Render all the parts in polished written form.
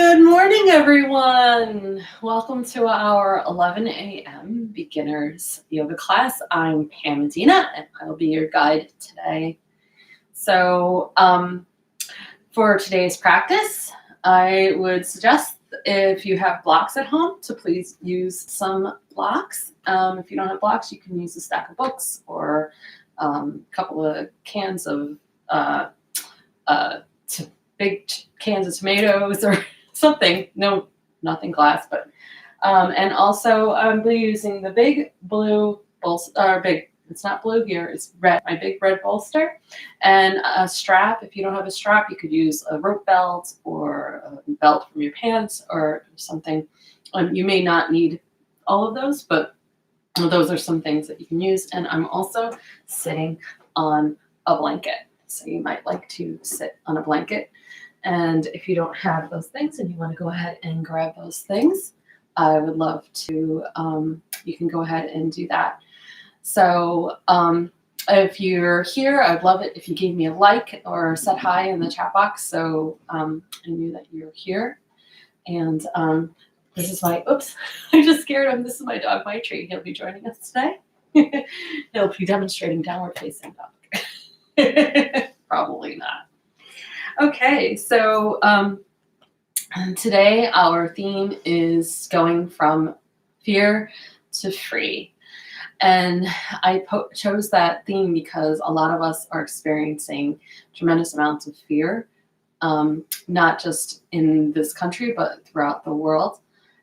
Good morning, everyone. Welcome to our 11 a.m. beginners yoga class. I'm Pam Medina, and I'll be your guide today. So, for today's practice, I would suggest if you have blocks at home to please use some blocks. If you don't have blocks, you can use a stack of books or a couple of cans of big cans of tomatoes or something. No, nothing glass, but and also I'll be using the big blue bolster, it's not blue here, it's red, my big red bolster, and a strap. If you don't have a strap, you could use a rope belt or a belt from your pants or something. You may not need all of those, but those are some things that you can use. And I'm also sitting on a blanket. So you might like to sit on a blanket. And if you don't have those things and you want to go ahead and grab those things, I would love to, you can go ahead and do that. So if you're here, I'd love it if you gave me a like or said hi in the chat box so I knew that you're here. And this is my, oops, I just scared him. This is my dog, Maitri. He'll be joining us today. He'll be demonstrating downward facing dog. Probably not. Okay, so today our theme is going from fear to free. And I chose that theme because a lot of us are experiencing tremendous amounts of fear, not just in this country, but throughout the world.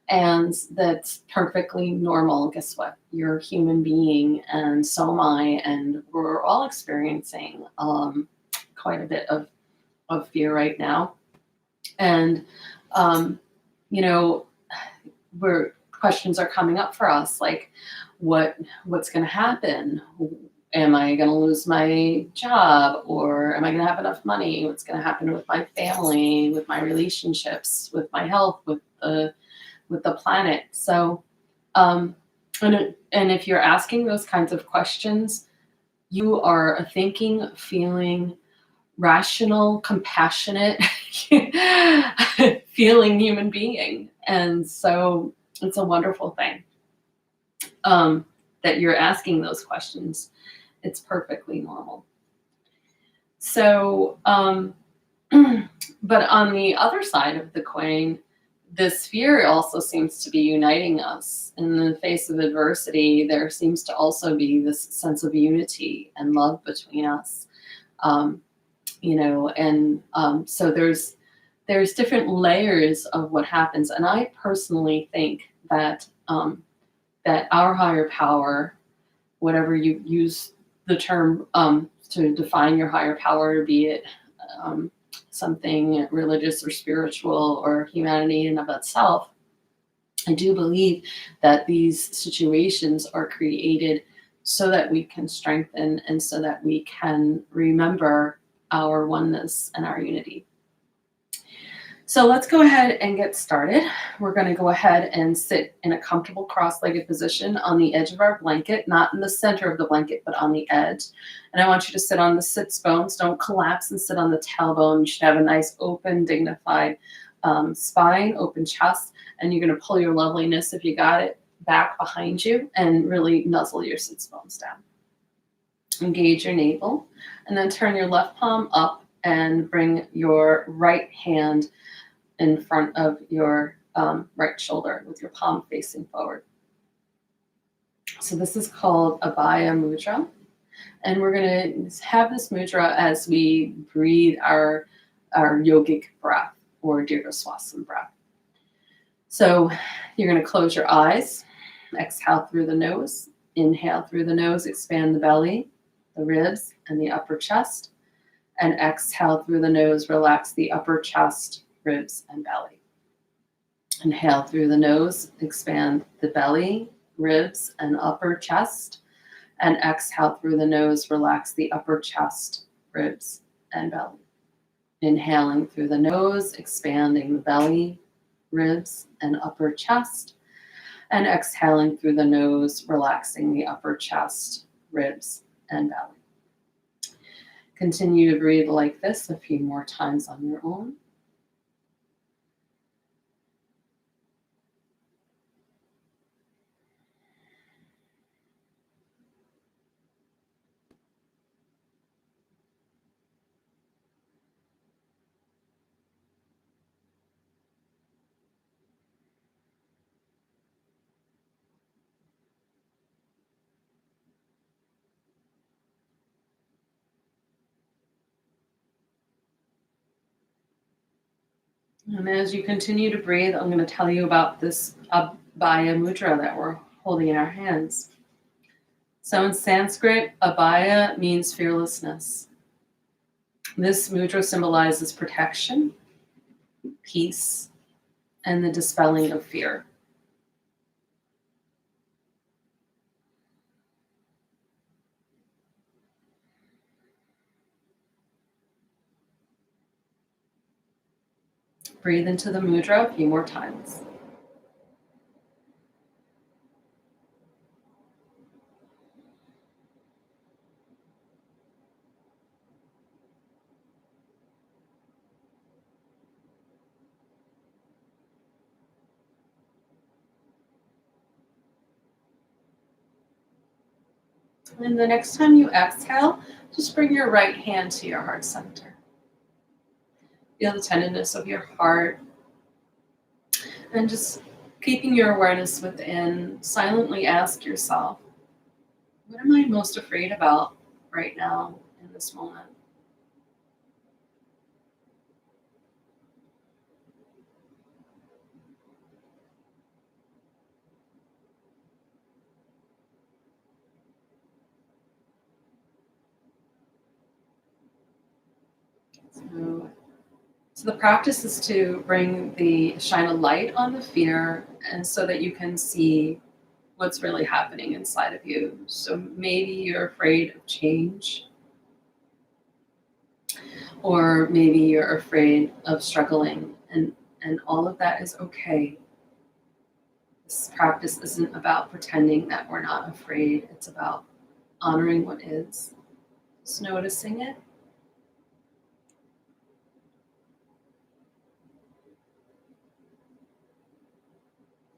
And that's perfectly normal. Guess what? You're a human being, and so am I, and we're all experiencing quite a bit of fear right now. And where questions are coming up for us, like what's going to happen? Am I going to lose my job, or am I going to have enough money? What's going to happen with my family, with my relationships, with my health, with the planet? So and if you're asking those kinds of questions, you are a thinking, feeling, rational, compassionate, feeling human being. And so it's a wonderful thing that you're asking those questions. It's perfectly normal. So, but on the other side of the coin, this fear also seems to be uniting us. In the face of adversity, there seems to also be this sense of unity and love between us. So there's different layers of what happens, and I personally think that that our higher power, whatever you use the term to define your higher power, be it something religious or spiritual or humanity in of itself, I do believe that these situations are created so that we can strengthen and so that we can remember our oneness and our unity. So let's go ahead and get started. We're going to go ahead and sit in a comfortable cross-legged position on the edge of our blanket, not in the center of the blanket, but on the edge. And I want you to sit on the sits bones. Don't collapse and sit on the tailbone. You should have a nice, open, dignified spine, open chest, and you're going to pull your loveliness, if you got it, back behind you and really nuzzle your sits bones down. Engage your navel, and then turn your left palm up and bring your right hand in front of your right shoulder with your palm facing forward. So this is called Abhaya Mudra. And we're going to have this mudra as we breathe our yogic breath or Dirghaswasana breath. So you're going to close your eyes, exhale through the nose, inhale through the nose, expand the belly, the ribs, and the upper chest. And exhale through the nose, relax the upper chest, ribs, and belly. Inhale through the nose, expand the belly, ribs, and upper chest. And exhale through the nose, relax the upper chest, ribs, and belly. Inhaling through the nose, expanding the belly, ribs, and upper chest. And exhaling through the nose, relaxing the upper chest, ribs, and belly. Continue to breathe like this a few more times on your own. And as you continue to breathe, I'm going to tell you about this Abhaya mudra that we're holding in our hands. So in Sanskrit, Abhaya means fearlessness. This mudra symbolizes protection, peace, and the dispelling of fear. Breathe into the mudra a few more times. And the next time you exhale, just bring your right hand to your heart center. Feel the tenderness of your heart. And just keeping your awareness within, silently ask yourself, what am I most afraid about right now in this moment? So the practice is to shine a light on the fear, and so that you can see what's really happening inside of you. So maybe you're afraid of change, or maybe you're afraid of struggling, and all of that is okay. This practice isn't about pretending that we're not afraid. It's about honoring what is, just noticing it.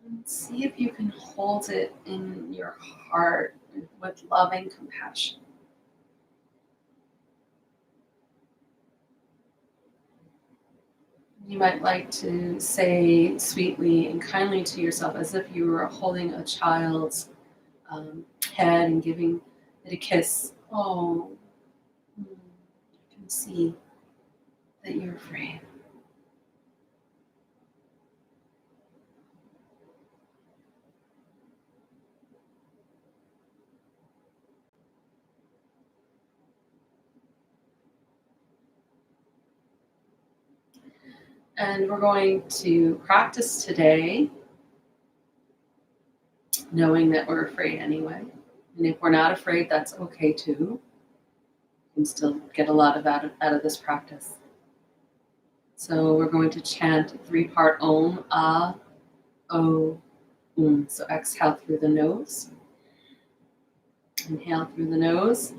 And see if you can hold it in your heart with loving compassion. You might like to say sweetly and kindly to yourself, as if you were holding a child's head and giving it a kiss. Oh, I can see that you're afraid. And we're going to practice today knowing that we're afraid anyway. And if we're not afraid, that's okay too. You can still get a lot out of this practice. So we're going to chant 3-part Om, Ah, O, So exhale through the nose. Inhale through the nose.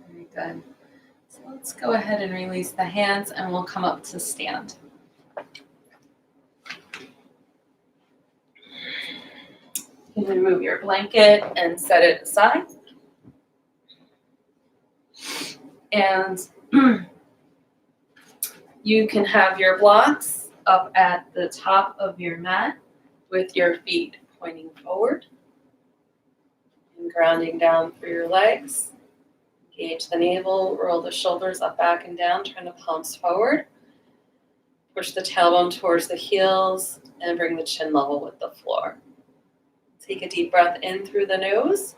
Very good. So let's go ahead and release the hands, and we'll come up to stand. You can remove your blanket and set it aside. And you can have your blocks up at the top of your mat with your feet pointing forward and grounding down through your legs. Engage the navel, roll the shoulders up, back, and down, turn the palms forward. Push the tailbone towards the heels and bring the chin level with the floor. Take a deep breath in through the nose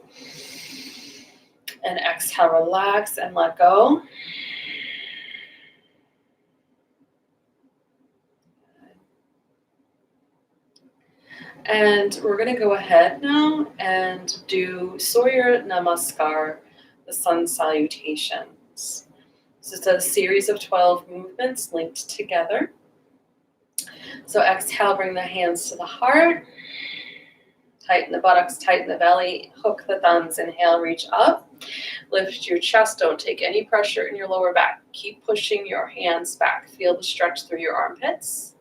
and exhale, relax and let go. And we're going to go ahead now and do Surya Namaskar, the sun salutations. So it's a series of 12 movements linked together. So exhale, bring the hands to the heart. Tighten the buttocks, tighten the belly, hook the thumbs. Inhale, reach up. Lift your chest. Don't take any pressure in your lower back. Keep pushing your hands back. Feel the stretch through your armpits.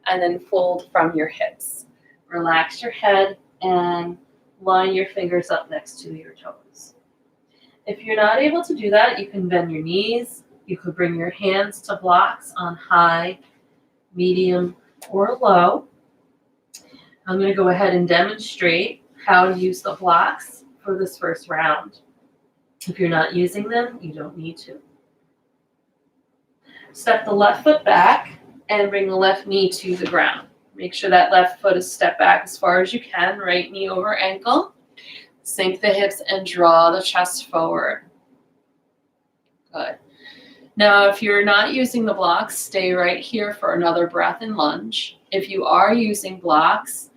And then fold from your hips. Relax your head and line your fingers up next to your toes. If you're not able to do that, you can bend your knees. You could bring your hands to blocks on high, medium, or low. I'm going to go ahead and demonstrate how to use the blocks for this first round. If you're not using them, you don't need to. Step the left foot back and bring the left knee to the ground. Make sure that left foot is stepped back as far as you can, right knee over ankle. Sink the hips and draw the chest forward. Good. Now, if you're not using the blocks, stay right here for another breath and lunge. If you are using blocks,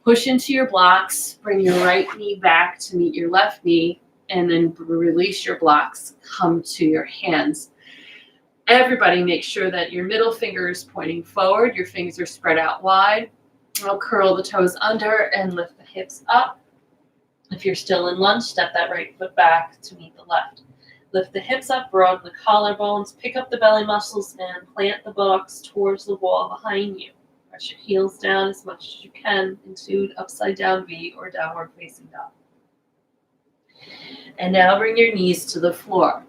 push into your blocks, bring your right knee back to meet your left knee, and then release your blocks. Come to your hands. Everybody make sure that your middle finger is pointing forward, your fingers are spread out wide. I'll curl the toes under and lift the hips up. If you're still in lunge, step that right foot back to meet the left. Lift the hips up, broaden the collarbones, pick up the belly muscles, and plant the buttocks towards the wall behind you. Press your heels down as much as you can into upside down V or downward facing dog. And now bring your knees to the floor.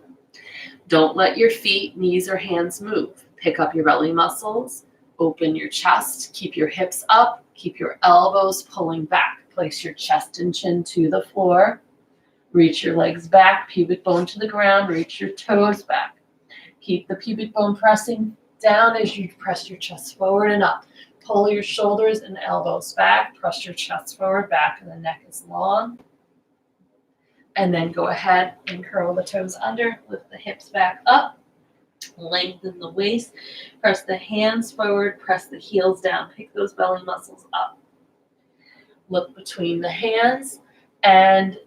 Don't let your feet, knees, or hands move. Pick up your belly muscles, open your chest, keep your hips up, keep your elbows pulling back. Place your chest and chin to the floor. Reach your legs back, pubic bone to the ground, reach your toes back. Keep the pubic bone pressing down as you press your chest forward and up. Pull your shoulders and elbows back, press your chest forward, back, and the neck is long. And then go ahead and curl the toes under, lift the hips back up, lengthen the waist, press the hands forward, press the heels down, pick those belly muscles up. Look between the hands, and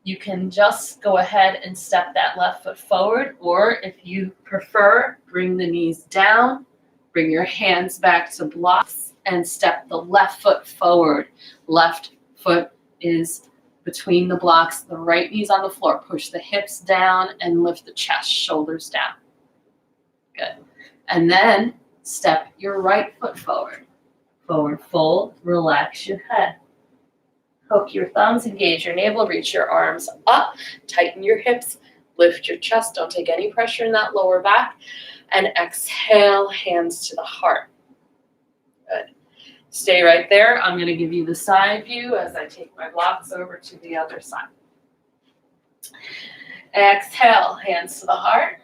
you can just go ahead and step that left foot forward, or if you prefer, bring the knees down, bring your hands back to blocks, and step the left foot forward. Left foot is between the blocks, the right knee's on the floor. Push the hips down and lift the chest, shoulders down. Good. And then step your right foot forward. Forward fold, relax your head. Hook your thumbs, engage your navel, reach your arms up, tighten your hips, lift your chest. Don't take any pressure in that lower back. And exhale, hands to the heart. Good. Stay right there. I'm going to give you the side view as I take my blocks over to the other side. Exhale, hands to the heart.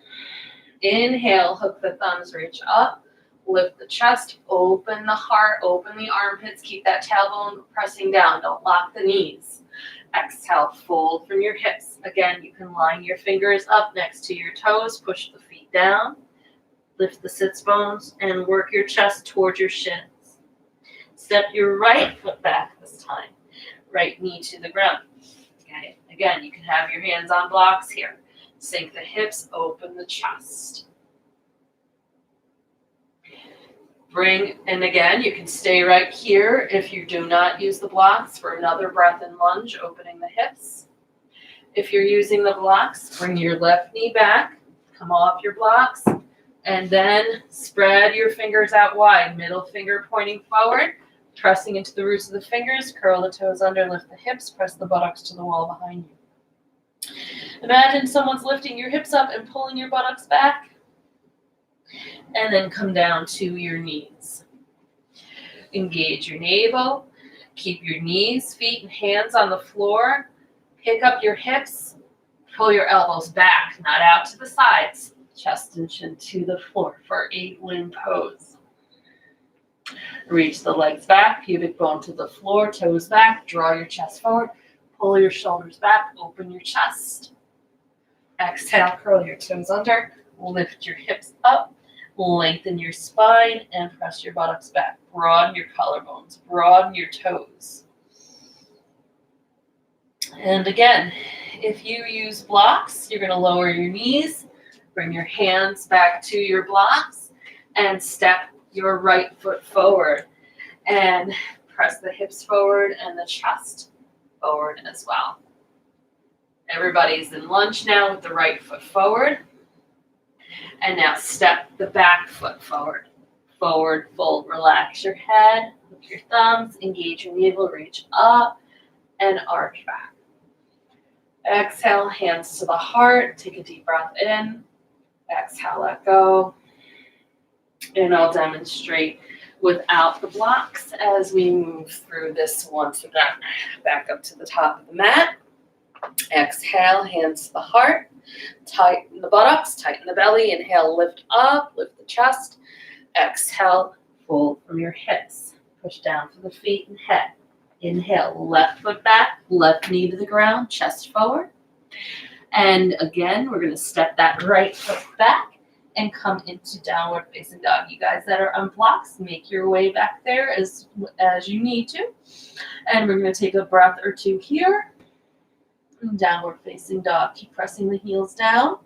Inhale, hook the thumbs, reach up. Lift the chest, open the heart, open the armpits. Keep that tailbone pressing down. Don't lock the knees. Exhale, fold from your hips. Again, you can line your fingers up next to your toes. Push the feet down. Lift the sits bones and work your chest towards your shins. Step your right foot back this time. Right knee to the ground. Okay. Again, you can have your hands on blocks here. Sink the hips, open the chest. And again, you can stay right here if you do not use the blocks for another breath and lunge, opening the hips. If you're using the blocks, bring your left knee back, come off your blocks, and then spread your fingers out wide. Middle finger pointing forward, pressing into the roots of the fingers, curl the toes under, lift the hips, press the buttocks to the wall behind you. Imagine someone's lifting your hips up and pulling your buttocks back. And then come down to your knees. Engage your navel. Keep your knees, feet, and hands on the floor. Pick up your hips. Pull your elbows back, not out to the sides. Chest and chin to the floor for 8-limb pose. Reach the legs back, pubic bone to the floor, toes back. Draw your chest forward. Pull your shoulders back. Open your chest. Exhale, curl your toes under. Lift your hips up. Lengthen your spine and press your buttocks back. Broaden your collarbones. Broaden your toes. And again, if you use blocks, you're going to lower your knees, bring your hands back to your blocks, and step your right foot forward. And press the hips forward and the chest forward as well. Everybody's in lunge now with the right foot forward. And now step the back foot forward. Forward fold. Relax your head. Lift your thumbs. Engage your navel. Reach up and arch back. Exhale, hands to the heart. Take a deep breath in. Exhale, let go. And I'll demonstrate without the blocks as we move through this once again. Back up to the top of the mat. Exhale, hands to the heart. Tighten the buttocks, tighten the belly. Inhale, lift up, lift the chest. Exhale, fold from your hips. Push down for the feet and head. Inhale, left foot back, left knee to the ground, chest forward. And again, we're going to step that right foot back and come into downward facing dog. You guys that are on blocks, make your way back there as you need to. And we're going to take a breath or two here. Downward facing dog. Keep pressing the heels down.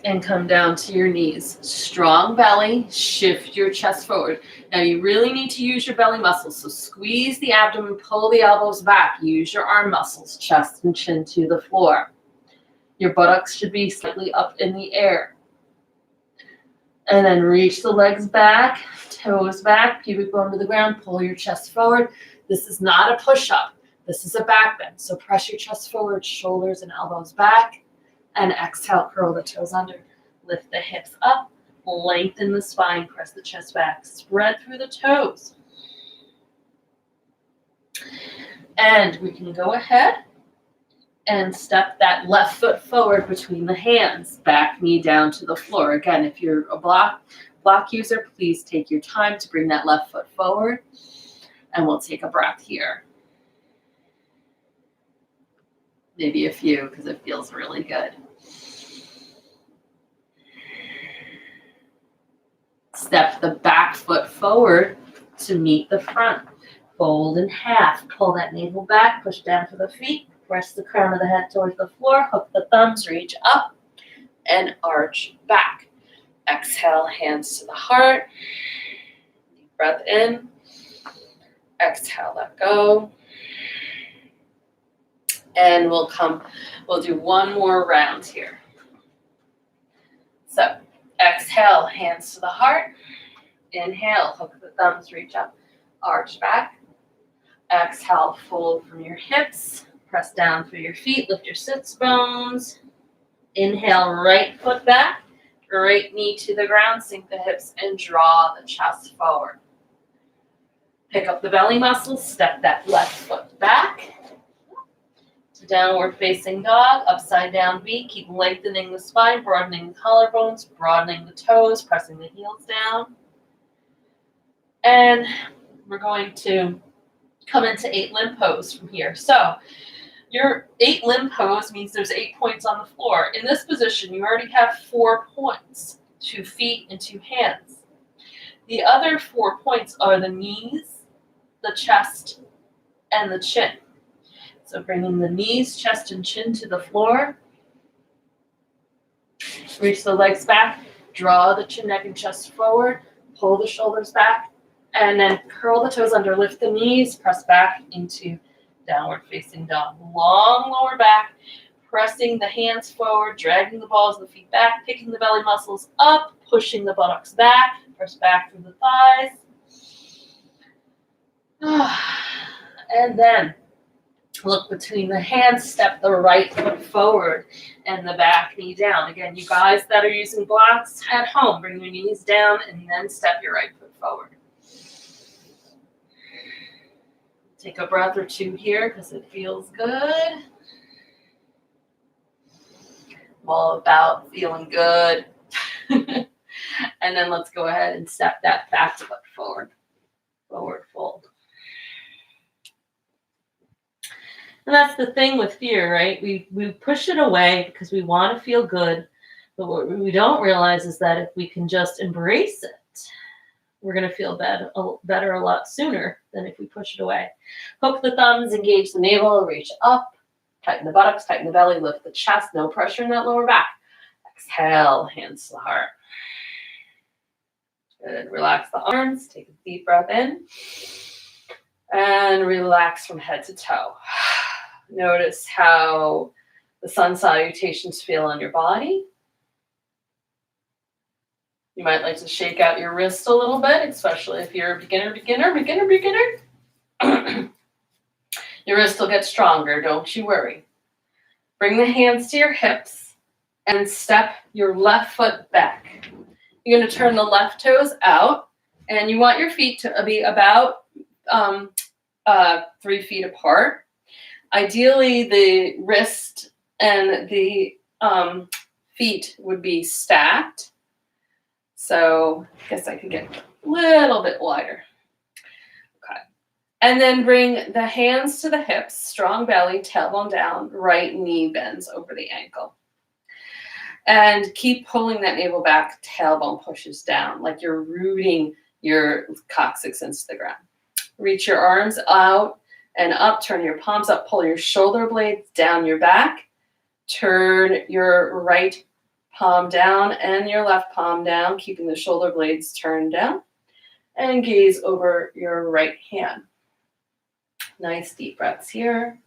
And come down to your knees. Strong belly, shift your chest forward. Now you really need to use your belly muscles, so squeeze the abdomen, pull the elbows back, use your arm muscles, chest and chin to the floor. Your buttocks should be slightly up in the air. And then reach the legs back, toes back, pubic bone to the ground, pull your chest forward. This is not a push-up. This is a back bend. So press your chest forward, shoulders and elbows back. And exhale, curl the toes under. Lift the hips up, lengthen the spine, press the chest back, spread through the toes. And we can go ahead and step that left foot forward between the hands, back knee down to the floor. Again, if you're a block user, please take your time to bring that left foot forward. And we'll take a breath here. Maybe a few, because it feels really good. Step the back foot forward to meet the front. Fold in half. Pull that navel back, push down to the feet. Press the crown of the head towards the floor. Hook the thumbs, reach up, and arch back. Exhale, hands to the heart. Deep breath in. Exhale, let go. And we'll do one more round here. So exhale, hands to the heart. Inhale, hook the thumbs, reach up, arch back. Exhale, fold from your hips. Press down through your feet, lift your sits bones. Inhale, right foot back, right knee to the ground, sink the hips and draw the chest forward. Pick up the belly muscles, step that left foot back. To downward facing dog, upside down V. Keep lengthening the spine, broadening the collarbones, broadening the toes, pressing the heels down. And we're going to come into 8 limb pose from here. So your 8 limb pose means there's 8 points on the floor. In this position, you already have 4 points, 2 feet and 2 hands. The other 4 points are the knees, the chest, and the chin. So bringing the knees, chest, and chin to the floor. Reach the legs back, draw the chin, neck, and chest forward, pull the shoulders back, and then curl the toes under, lift the knees, press back into downward facing dog. Long lower back, pressing the hands forward, dragging the balls of the feet back, picking the belly muscles up, pushing the buttocks back, press back through the thighs. And then look between the hands, step the right foot forward and the back knee down. Again, you guys that are using blocks at home, bring your knees down and then step your right foot forward. Take a breath or two here because it feels good. I'm all about feeling good. And then let's go ahead and step that back foot forward. Forward fold. And that's the thing with fear, right? We push it away because we want to feel good. But what we don't realize is that if we can just embrace it, we're going to feel better a lot sooner than if we push it away. Hook the thumbs, engage the navel, reach up, tighten the buttocks, tighten the belly, lift the chest, no pressure in that lower back. Exhale, hands to the heart. Good, relax the arms, take a deep breath in, and relax from head to toe. Notice how the sun salutations feel on your body. You might like to shake out your wrist a little bit, especially if you're a beginner. Your wrist will get stronger, don't you worry. Bring the hands to your hips and step your left foot back. You're going to turn the left toes out, and you want your feet to be about 3 feet apart. Ideally, the wrist and the feet would be stacked. So I guess I could get a little bit wider. Okay. And then bring the hands to the hips, strong belly, tailbone down, right knee bends over the ankle. And keep pulling that navel back, tailbone pushes down, like you're rooting your coccyx into the ground. Reach your arms out and up, turn your palms up, pull your shoulder blades down your back, turn your right palm down and your left palm down, keeping the shoulder blades turned down, and gaze over your right hand. Nice deep breaths here.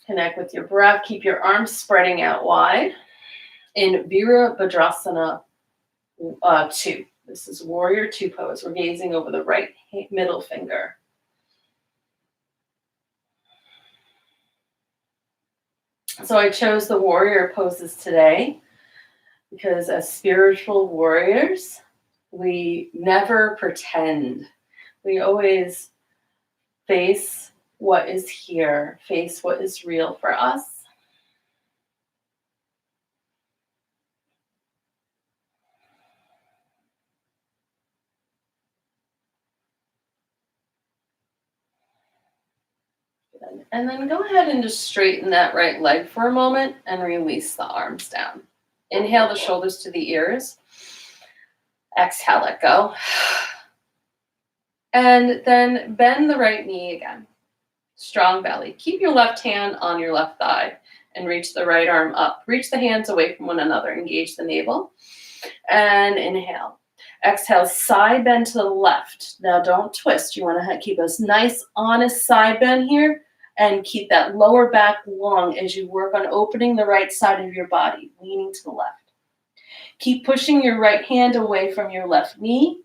Connect with your breath. Keep your arms spreading out wide. In Virabhadrasana 2. This is Warrior 2 pose. We're gazing over the right middle finger. So I chose the warrior poses today because as spiritual warriors, we never pretend. We always face what is here, face what is real for us. And then go ahead and just straighten that right leg for a moment and release the arms down. Inhale the shoulders to the ears. Exhale, let go. And then bend the right knee again. Strong belly. Keep your left hand on your left thigh and reach the right arm up. Reach the hands away from one another. Engage the navel. And inhale. Exhale, side bend to the left. Now don't twist. You want to keep a nice, honest side bend here. And keep that lower back long as you work on opening the right side of your body, leaning to the left. Keep pushing your right hand away from your left knee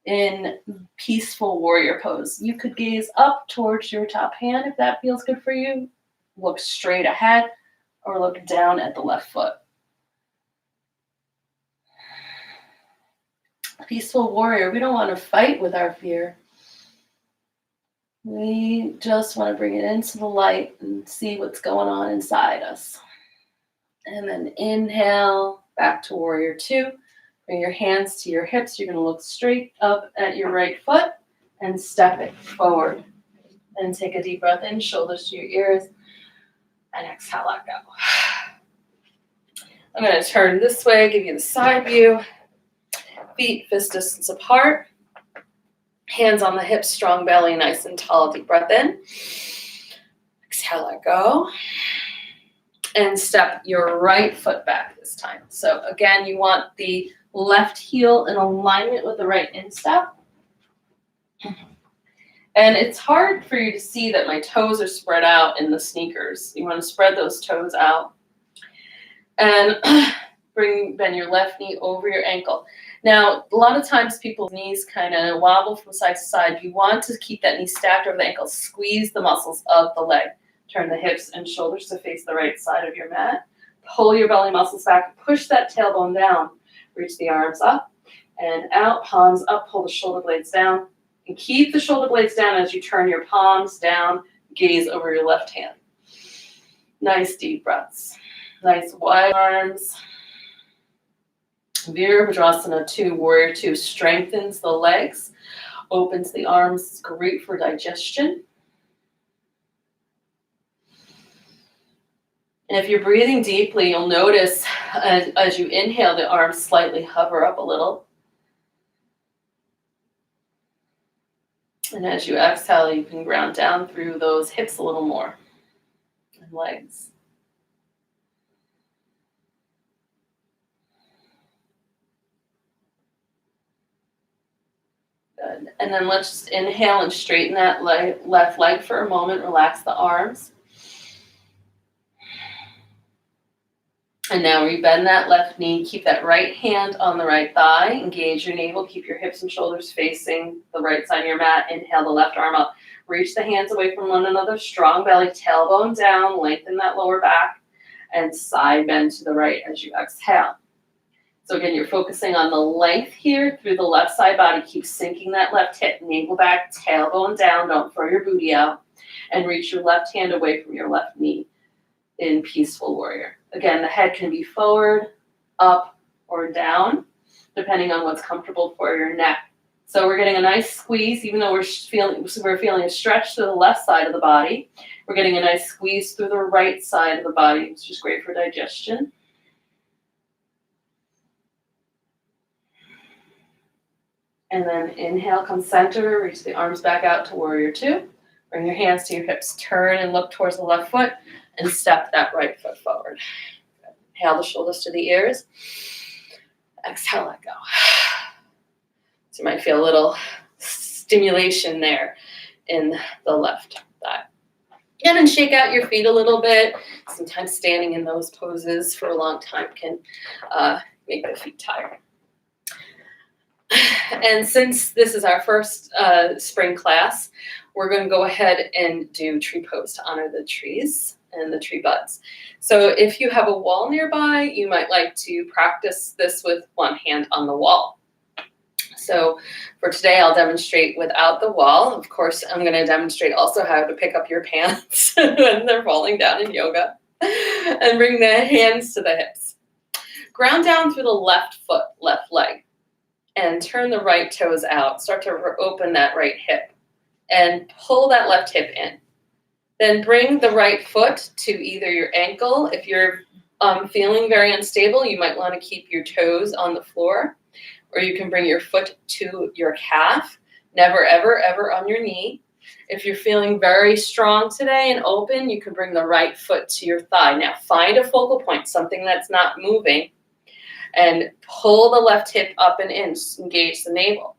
in peaceful warrior pose. You could gaze up towards your top hand if that feels good for you. Look straight ahead or look down at the left foot. Peaceful warrior, we don't want to fight with our fear. We just want to bring it into the light and see what's going on inside us. And then inhale, back to warrior 2. Bring your hands to your hips. You're going to look straight up at your right foot and step it forward. And take a deep breath in, shoulders to your ears, and exhale, let go. I'm going to turn this way, give you the side view. Feet fist distance apart. Hands on the hips, strong belly, nice and tall. Deep breath in. Exhale, let go. And step your right foot back this time. So again, you want the left heel in alignment with the right instep. And it's hard for you to see that my toes are spread out in the sneakers. You want to spread those toes out. And bend your left knee over your ankle. Now, a lot of times people's knees kind of wobble from side to side. You want to keep that knee stacked over the ankle. Squeeze the muscles of the leg. Turn the hips and shoulders to face the right side of your mat. Pull your belly muscles back. Push that tailbone down. Reach the arms up and out. Palms up. Pull the shoulder blades down. And keep the shoulder blades down as you turn your palms down. Gaze over your left hand. Nice deep breaths. Nice wide arms. Virabhadrasana 2, Warrior 2 strengthens the legs, opens the arms, great for digestion. And if you're breathing deeply, you'll notice as you inhale, the arms slightly hover up a little. And as you exhale, you can ground down through those hips a little more and legs. Good. And then let's just inhale and straighten that left leg for a moment. Relax the arms. And now rebend that left knee. Keep that right hand on the right thigh. Engage your navel. Keep your hips and shoulders facing the right side of your mat. Inhale the left arm up. Reach the hands away from one another. Strong belly, tailbone down. Lengthen that lower back. And side bend to the right as you exhale. So again, you're focusing on the length here through the left side body. Keep sinking that left hip. Navel back, tailbone down. Don't throw your booty out. And reach your left hand away from your left knee in Peaceful Warrior. Again, the head can be forward, up, or down, depending on what's comfortable for your neck. So we're getting a nice squeeze, even though we're feeling a stretch to the left side of the body. We're getting a nice squeeze through the right side of the body, which is great for digestion. And then inhale, come center, reach the arms back out to Warrior Two. Bring your hands to your hips, turn and look towards the left foot, and step that right foot forward. Inhale the shoulders to the ears. Exhale, let go. So you might feel a little stimulation there in the left thigh. And then shake out your feet a little bit. Sometimes standing in those poses for a long time can make the feet tired. And since this is our first spring class, we're going to go ahead and do tree pose to honor the trees and the tree buds. So if you have a wall nearby, you might like to practice this with one hand on the wall. So for today, I'll demonstrate without the wall. Of course, I'm going to demonstrate also how to pick up your pants when they're falling down in yoga and bring the hands to the hips. Ground down through the left foot, left leg, and turn the right toes out. Start to open that right hip and pull that left hip in. Then bring the right foot to either your ankle. If you're feeling very unstable, you might want to keep your toes on the floor, or you can bring your foot to your calf. Never, ever, ever on your knee. If you're feeling very strong today and open, you can bring the right foot to your thigh. Now find a focal point, something that's not moving, and pull the left hip up and in. Engage the navel.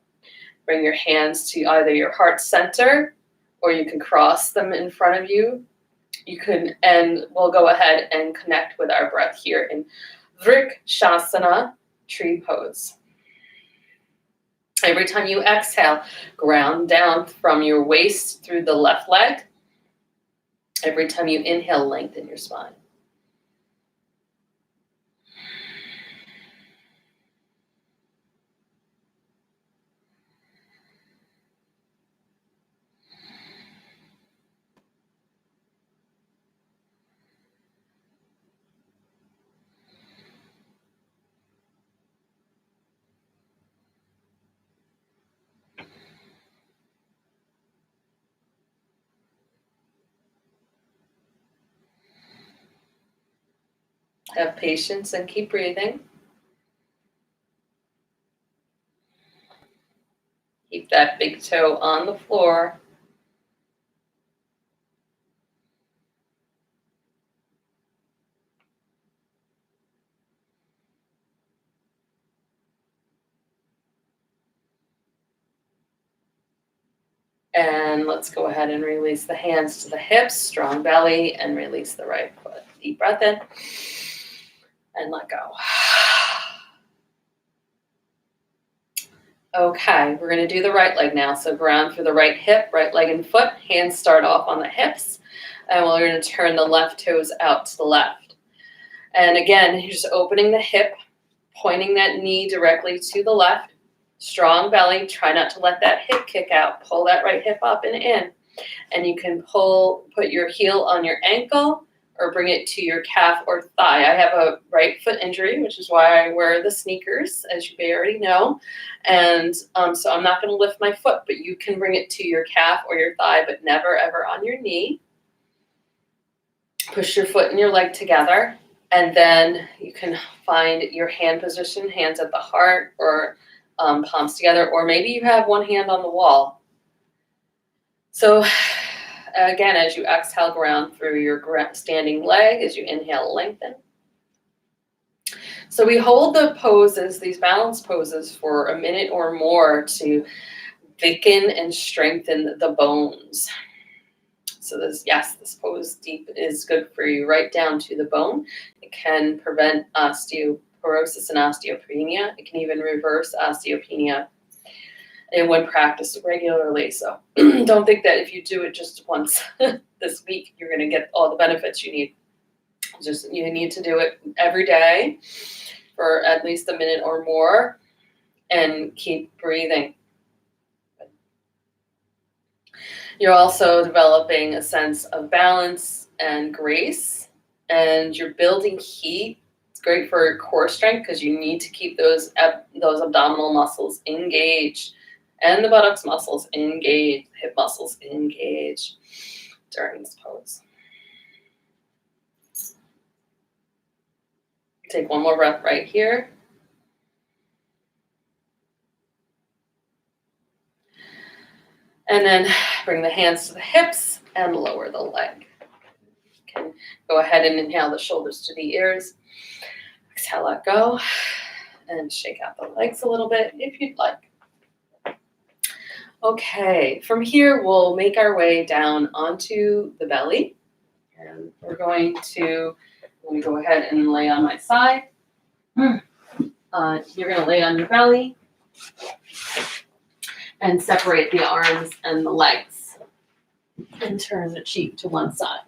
Bring your hands to either your heart center, or you can cross them in front of you. You can, and we'll go ahead and connect with our breath here in Vrikshasana, tree pose. Every time you exhale, ground down from your waist through the left leg. Every time you inhale, lengthen your spine. Have patience and keep breathing. Keep that big toe on the floor. And let's go ahead and release the hands to the hips, strong belly, and release the right foot. Deep breath in and let go. Okay, we're going to do the right leg now. So ground through the right hip, right leg and foot. Hands start off on the hips. And we're going to turn the left toes out to the left. And again, you're just opening the hip, pointing that knee directly to the left. Strong belly. Try not to let that hip kick out. Pull that right hip up and in. And you can put your heel on your ankle or bring it to your calf or thigh. I have a right foot injury, which is why I wear the sneakers, as you may already know. And so I'm not going to lift my foot, but you can bring it to your calf or your thigh, but never, ever on your knee. Push your foot and your leg together, and then you can find your hand position, hands at the heart or palms together, or maybe you have one hand on the wall. So again, as you exhale, ground through your standing leg. As you inhale, lengthen. So we hold the poses, these balance poses, for a minute or more to thicken and strengthen the bones. So this pose deep is good for you right down to the bone. It can prevent osteoporosis and osteopenia. It can even reverse osteopenia, and when practiced regularly. So don't think that if you do it just once this week, you're going to get all the benefits you need. You need to do it every day for at least a minute or more, and keep breathing. You're also developing a sense of balance and grace, and you're building heat. It's great for core strength because you need to keep those abdominal muscles engaged and the buttocks muscles engaged, hip muscles engaged during this pose. Take one more breath right here. And then bring the hands to the hips and lower the leg. You can go ahead and inhale the shoulders to the ears. Exhale, let go. And shake out the legs a little bit if you'd like. Okay, from here we'll make our way down onto the belly. And we're going to go ahead and lay on my side. You're going to lay on your belly and separate the arms and the legs and turn the cheek to one side.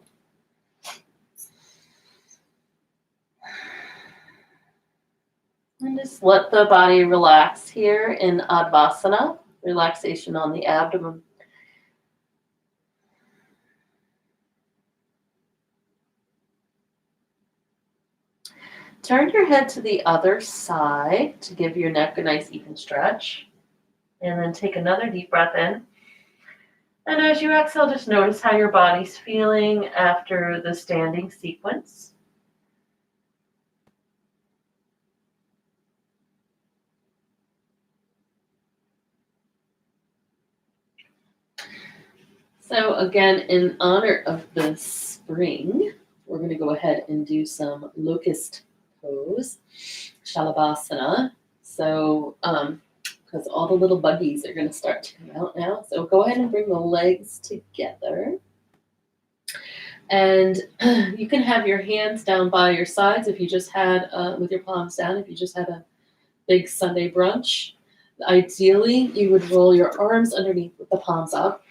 And just let the body relax here in Advasana, relaxation on the abdomen. Turn your head to the other side to give your neck a nice even stretch. And then take another deep breath in. And as you exhale, just notice how your body's feeling after the standing sequence. So again, in honor of the spring, we're going to go ahead and do some locust pose, Shalabhasana. So, because all the little buggies are going to start to come out now. So go ahead and bring the legs together. And you can have your hands down by your sides if you just had, with your palms down, if you just had a big Sunday brunch. Ideally, you would roll your arms underneath with the palms up.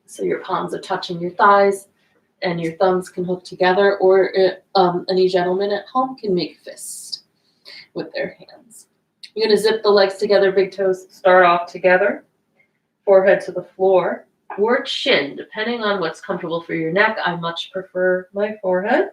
So your palms are touching your thighs and your thumbs can hook together, or any gentleman at home can make a fist with their hands. You're going to zip the legs together, big toes start off together, forehead to the floor, or chin, depending on what's comfortable for your neck. I much prefer my forehead.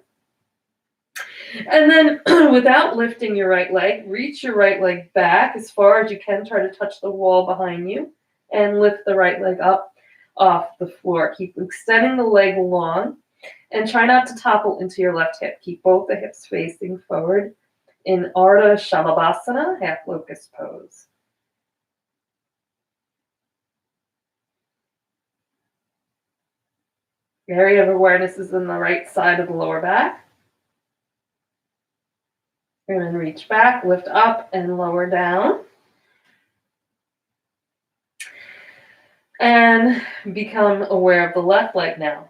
And then without lifting your right leg, reach your right leg back as far as you can. Try to touch the wall behind you and lift the right leg up off the floor. Keep extending the leg long and try not to topple into your left hip. Keep both the hips facing forward in Ardha Shalabhasana, half locust pose. Your area of awareness is in the right side of the lower back. And then reach back, lift up, and lower down. And become aware of the left leg now.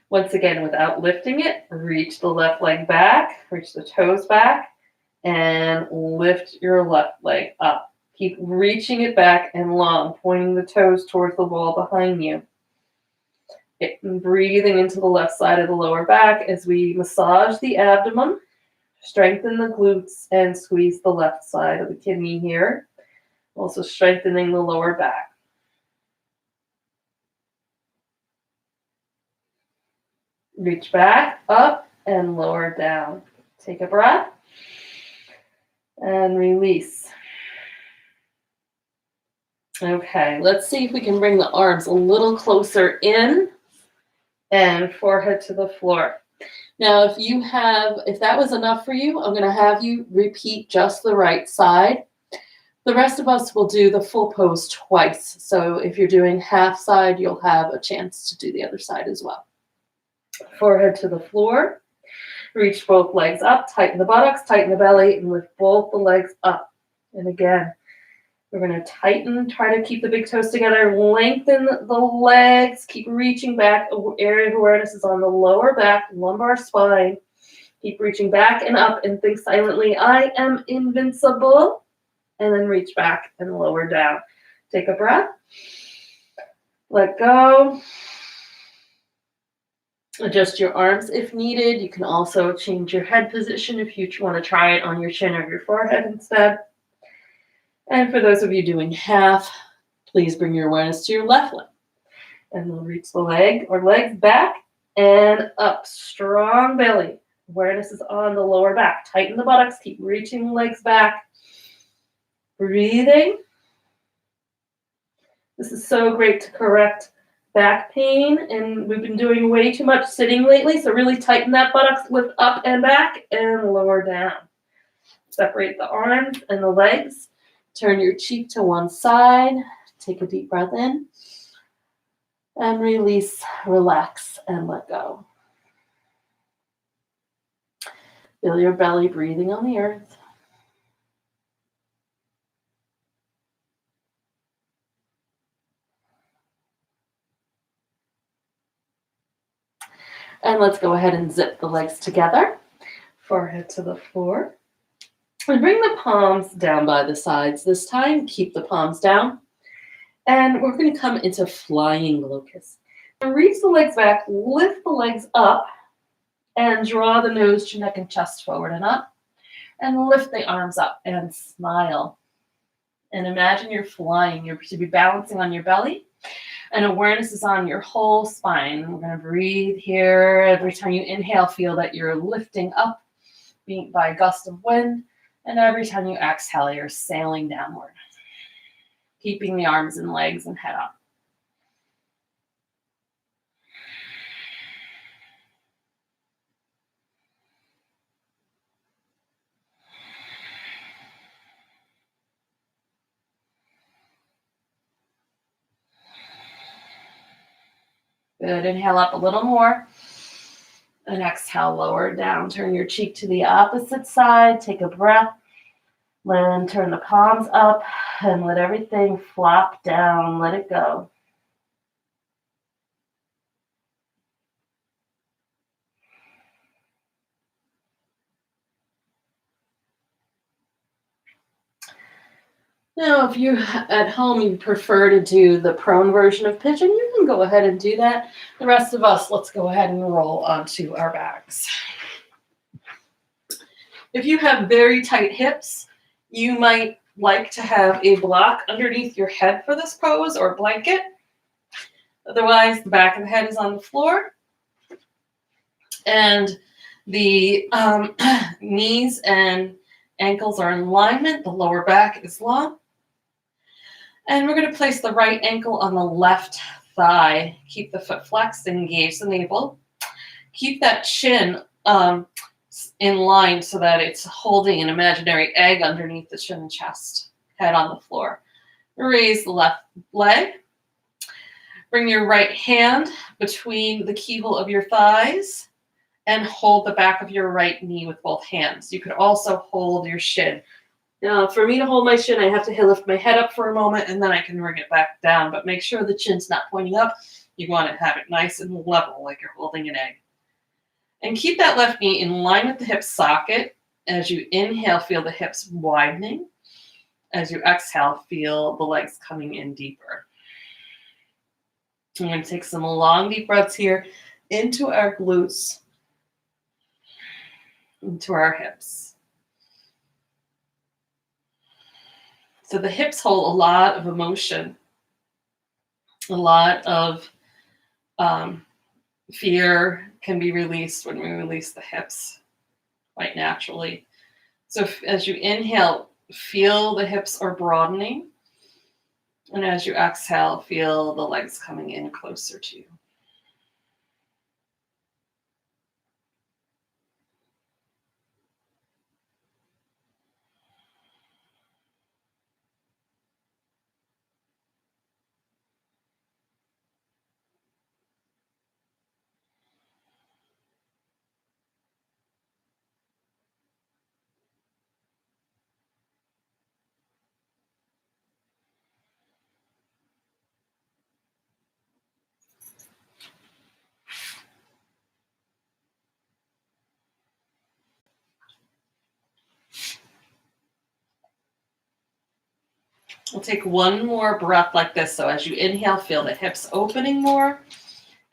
Once again, without lifting it, reach the left leg back, reach the toes back, and lift your left leg up. Keep reaching it back and long, pointing the toes towards the wall behind you. Breathing into the left side of the lower back as we massage the abdomen, strengthen the glutes, and squeeze the left side of the kidney here. Also strengthening the lower back. Reach back, up, and lower down. Take a breath and release. Okay, let's see if we can bring the arms a little closer in and forehead to the floor. Now, if that was enough for you, I'm going to have you repeat just the right side. The rest of us will do the full pose twice. So if you're doing half side, you'll have a chance to do the other side as well. Forehead to the floor. Reach both legs up, tighten the buttocks, tighten the belly, and lift both the legs up. And again, we're going to tighten, try to keep the big toes together, lengthen the legs, keep reaching back. Area of awareness is on the lower back, lumbar spine. Keep reaching back and up and think silently, I am invincible. And then reach back and lower down. Take a breath. Let go. Adjust your arms if needed. You can also change your head position if you want to try it on your chin or your forehead instead. And for those of you doing half, please bring your awareness to your left leg. And we'll reach the leg or legs back and up. Strong belly. Awareness is on the lower back. Tighten the buttocks. Keep reaching the legs back. Breathing. This is so great to correct back pain, and we've been doing way too much sitting lately, so really tighten that buttocks, lift up and back and lower down. Separate the arms and the legs. Turn your cheek to one side. Take a deep breath in and release, relax, and let go. Feel your belly breathing on the earth. And let's go ahead and zip the legs together. Forehead to the floor. And bring the palms down by the sides this time. Keep the palms down. And we're going to come into flying locust. Reach the legs back, lift the legs up, and draw the nose, chin, neck, and chest forward and up. And lift the arms up and smile. And imagine you're flying. You should be balancing on your belly. And awareness is on your whole spine. We're going to breathe here. Every time you inhale, feel that you're lifting up by a gust of wind. And every time you exhale, you're sailing downward. Keeping the arms and legs and head up. Good. Inhale up a little more. And exhale, lower down. Turn your cheek to the opposite side. Take a breath. Then turn the palms up and let everything flop down. Let it go. Now, if you at home you prefer to do the prone version of pigeon, you can go ahead and do that. The rest of us, let's go ahead and roll onto our backs. If you have very tight hips, you might like to have a block underneath your head for this pose or a blanket. Otherwise, the back of the head is on the floor. And the knees and ankles are in alignment. The lower back is long. And we're going to place the right ankle on the left thigh. Keep the foot flexed, engage the navel. Keep that chin in line so that it's holding an imaginary egg underneath the chin and chest. Head on the floor. Raise the left leg. Bring your right hand between the keyhole of your thighs and hold the back of your right knee with both hands. You could also hold your shin. Now, for me to hold my shin, I have to lift my head up for a moment, and then I can bring it back down. But make sure the chin's not pointing up. You want to have it nice and level, like you're holding an egg. And keep that left knee in line with the hip socket. As you inhale, feel the hips widening. As you exhale, feel the legs coming in deeper. I'm going to take some long, deep breaths here into our glutes, into our hips. So the hips hold a lot of emotion, a lot of fear can be released when we release the hips quite naturally. So as you inhale, feel the hips are broadening. And as you exhale, feel the legs coming in closer to you. We'll take one more breath like this. So as you inhale, feel the hips opening more.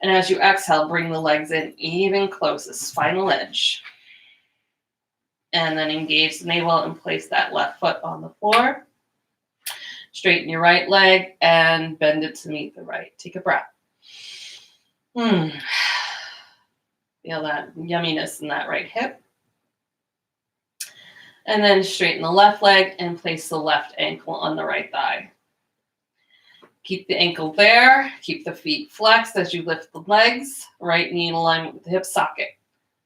And as you exhale, bring the legs in even closer, spinal edge. And then engage the navel and place that left foot on the floor. Straighten your right leg and bend it to meet the right. Take a breath. Feel that yumminess in that right hip. And then straighten the left leg and place the left ankle on the right thigh. Keep the ankle there. Keep the feet flexed as you lift the legs. Right knee in alignment with the hip socket.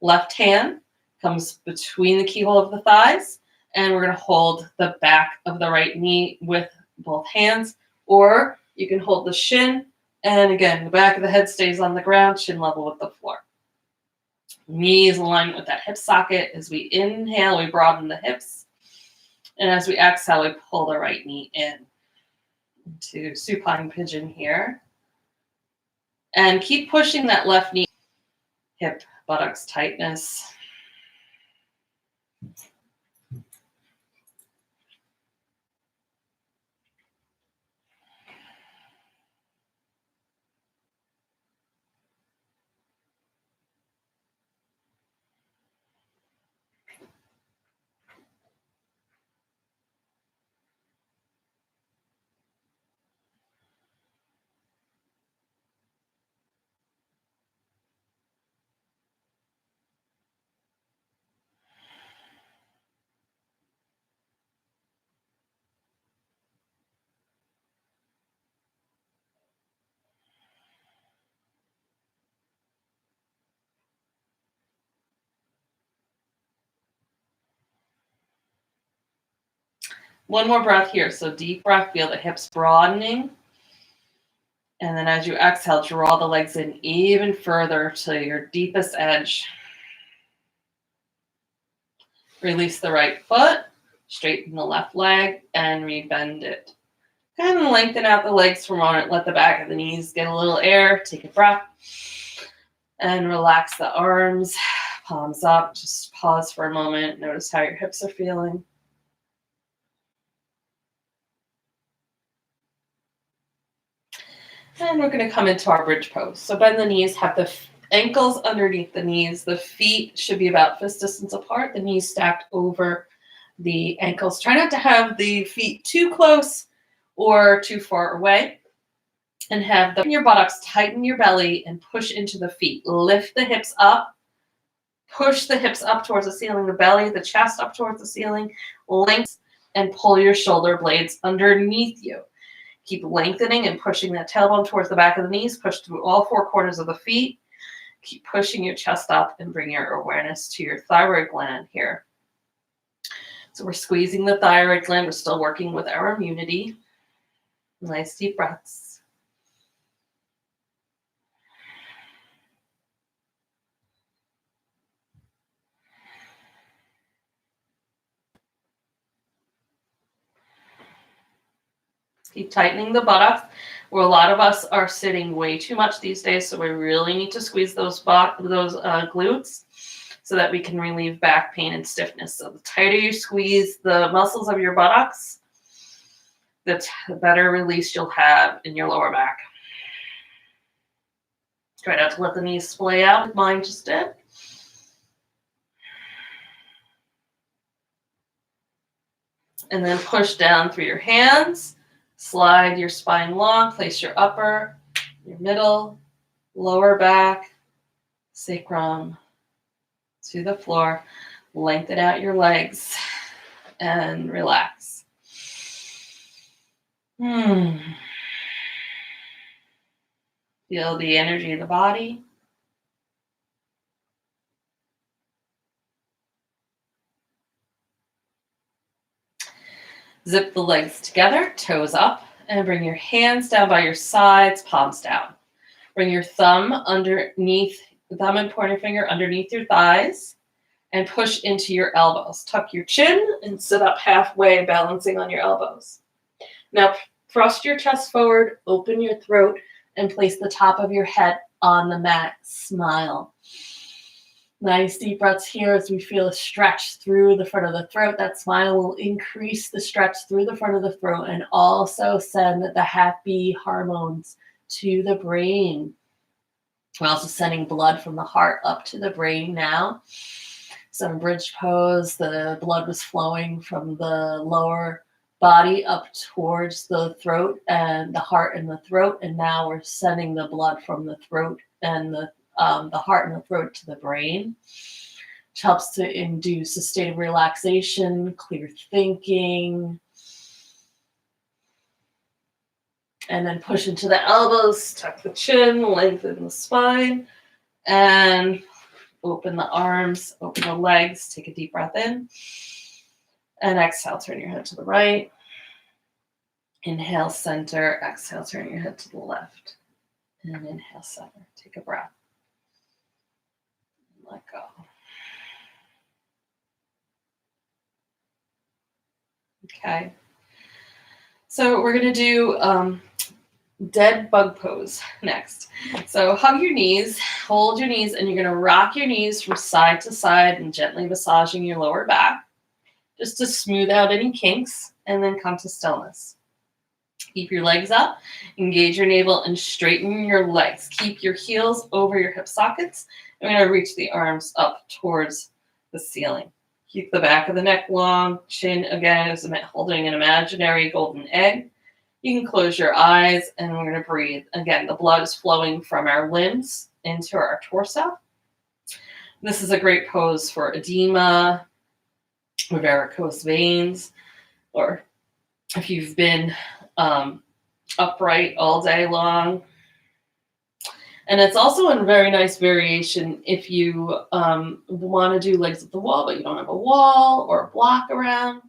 Left hand comes between the keyhole of the thighs. And we're going to hold the back of the right knee with both hands. Or you can hold the shin. And again, the back of the head stays on the ground, shin level with the floor. Knees in alignment with that hip socket. As we inhale, we broaden the hips. And as we exhale, we pull the right knee in to supine pigeon here. And keep pushing that left knee, hip, buttocks tightness. One more breath here. So deep breath, feel the hips broadening. And then as you exhale, draw the legs in even further to your deepest edge. Release the right foot, straighten the left leg, and rebend it. Kind of lengthen out the legs for a moment. Let the back of the knees get a little air. Take a breath. And relax the arms, palms up. Just pause for a moment. Notice how your hips are feeling. And we're going to come into our bridge pose. So bend the knees, have the ankles underneath the knees. The feet should be about fist distance apart. The knees stacked over the ankles. Try not to have the feet too close or too far away. And have your buttocks, tighten your belly, and push into the feet. Lift the hips up. Push the hips up towards the ceiling, the belly, the chest up towards the ceiling. Lengthen and pull your shoulder blades underneath you. Keep lengthening and pushing that tailbone towards the back of the knees. Push through all four corners of the feet. Keep pushing your chest up and bring your awareness to your thyroid gland here. So we're squeezing the thyroid gland. We're still working with our immunity. Nice deep breaths. Keep tightening the buttocks, where a lot of us are sitting way too much these days, so we really need to squeeze those glutes so that we can relieve back pain and stiffness. So the tighter you squeeze the muscles of your buttocks, the better release you'll have in your lower back. Try not to let the knees splay out. Mine just did. And then push down through your hands. Slide your spine long. Place your upper, your middle, lower back, sacrum to the floor. Lengthen out your legs and relax. Feel the energy of the body. Zip the legs together, toes up, and bring your hands down by your sides, palms down. Bring your thumb and pointer finger underneath your thighs, and push into your elbows. Tuck your chin and sit up halfway, balancing on your elbows. Now, thrust your chest forward, open your throat, and place the top of your head on the mat. Smile. Nice deep breaths here as we feel a stretch through the front of the throat. That smile will increase the stretch through the front of the throat and also send the happy hormones to the brain. We're also sending blood from the heart up to the brain now. So in bridge pose, the blood was flowing from the lower body up towards the throat and the heart and the throat. And now we're sending the blood from the throat and the heart and the throat to the brain, which helps to induce a state of relaxation, clear thinking. And then push into the elbows, tuck the chin, lengthen the spine, and open the arms, open the legs, take a deep breath in. And exhale, turn your head to the right. Inhale, center. Exhale, turn your head to the left. And inhale, center. Take a breath. Let go. Okay. So we're going to do dead bug pose next. So hug your knees, hold your knees, and you're going to rock your knees from side to side and gently massaging your lower back just to smooth out any kinks, and then come to stillness. Keep your legs up, engage your navel, and straighten your legs. Keep your heels over your hip sockets. I'm going to reach the arms up towards the ceiling. Keep the back of the neck long. Chin, again, is holding an imaginary golden egg. You can close your eyes, and we're going to breathe. Again, the blood is flowing from our limbs into our torso. This is a great pose for edema, or varicose veins, or if you've been upright all day long. And it's also a very nice variation if you want to do legs at the wall, but you don't have a wall or a block around.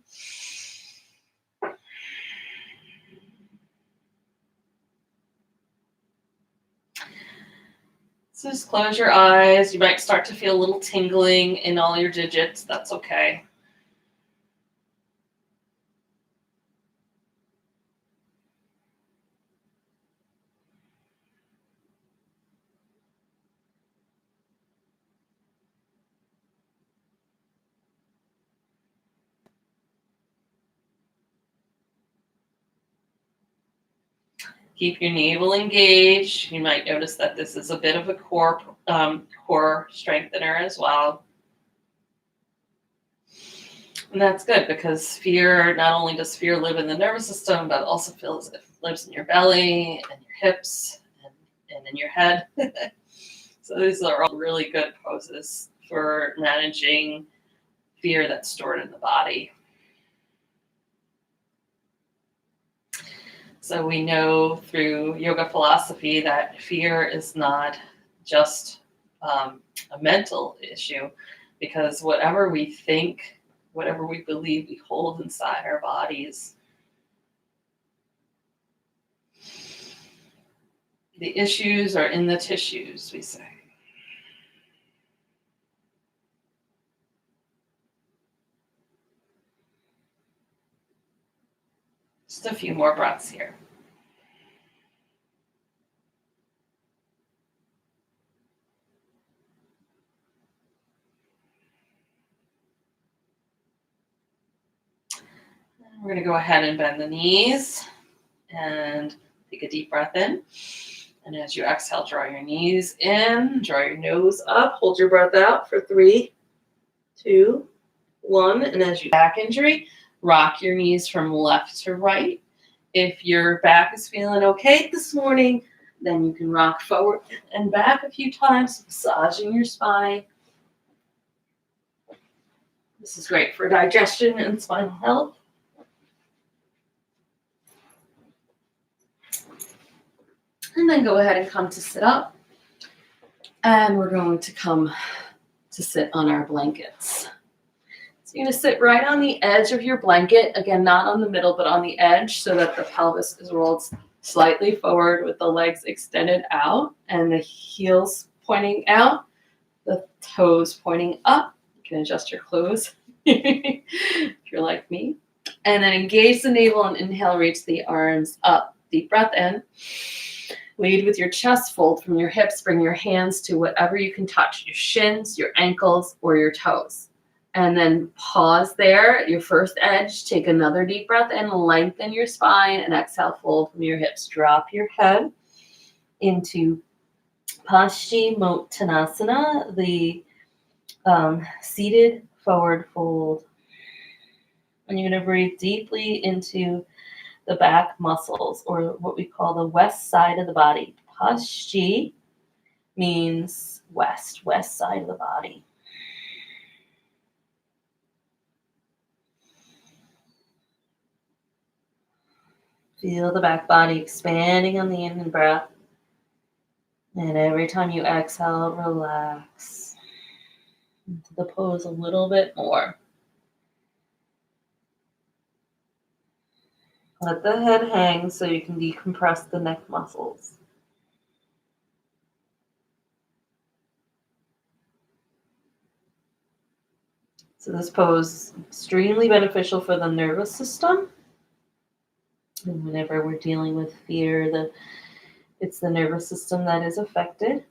So just close your eyes. You might start to feel a little tingling in all your digits. That's okay. Keep your navel engaged. You might notice that this is a bit of a core strengthener as well. And that's good because fear, not only does fear live in the nervous system, but also lives in your belly and your hips and in your head. So these are all really good poses for managing fear that's stored in the body. So we know through yoga philosophy that fear is not just a mental issue, because whatever we think, whatever we believe, we hold inside our bodies. The issues are in the tissues, we say. Just a few more breaths here. We're going to go ahead and bend the knees and take a deep breath in. And as you exhale, draw your knees in, draw your nose up, hold your breath out for 3, 2, 1. And as you back injury, rock your knees from left to right. If your back is feeling okay this morning, then you can rock forward and back a few times, massaging your spine. This is great for digestion and spinal health. And then go ahead and come to sit up. And we're going to come to sit on our blankets. So you're going to sit right on the edge of your blanket. Again, not on the middle, but on the edge so that the pelvis is rolled slightly forward with the legs extended out and the heels pointing out, the toes pointing up. You can adjust your clothes if you're like me. And then engage the navel and inhale, reach the arms up. Deep breath in. Lead with your chest, fold from your hips, bring your hands to whatever you can touch, your shins, your ankles, or your toes. And then pause there at your first edge. Take another deep breath in, lengthen your spine, and exhale, fold from your hips. Drop your head into Paschimottanasana, the seated forward fold. And you're going to breathe deeply into the back muscles, or what we call the west side of the body. Paschi means west side of the body. Feel the back body expanding on the in breath. And every time you exhale, relax into the pose a little bit more. Let the head hang so you can decompress the neck muscles. So this pose is extremely beneficial for the nervous system. And whenever we're dealing with fear, it's the nervous system that is affected.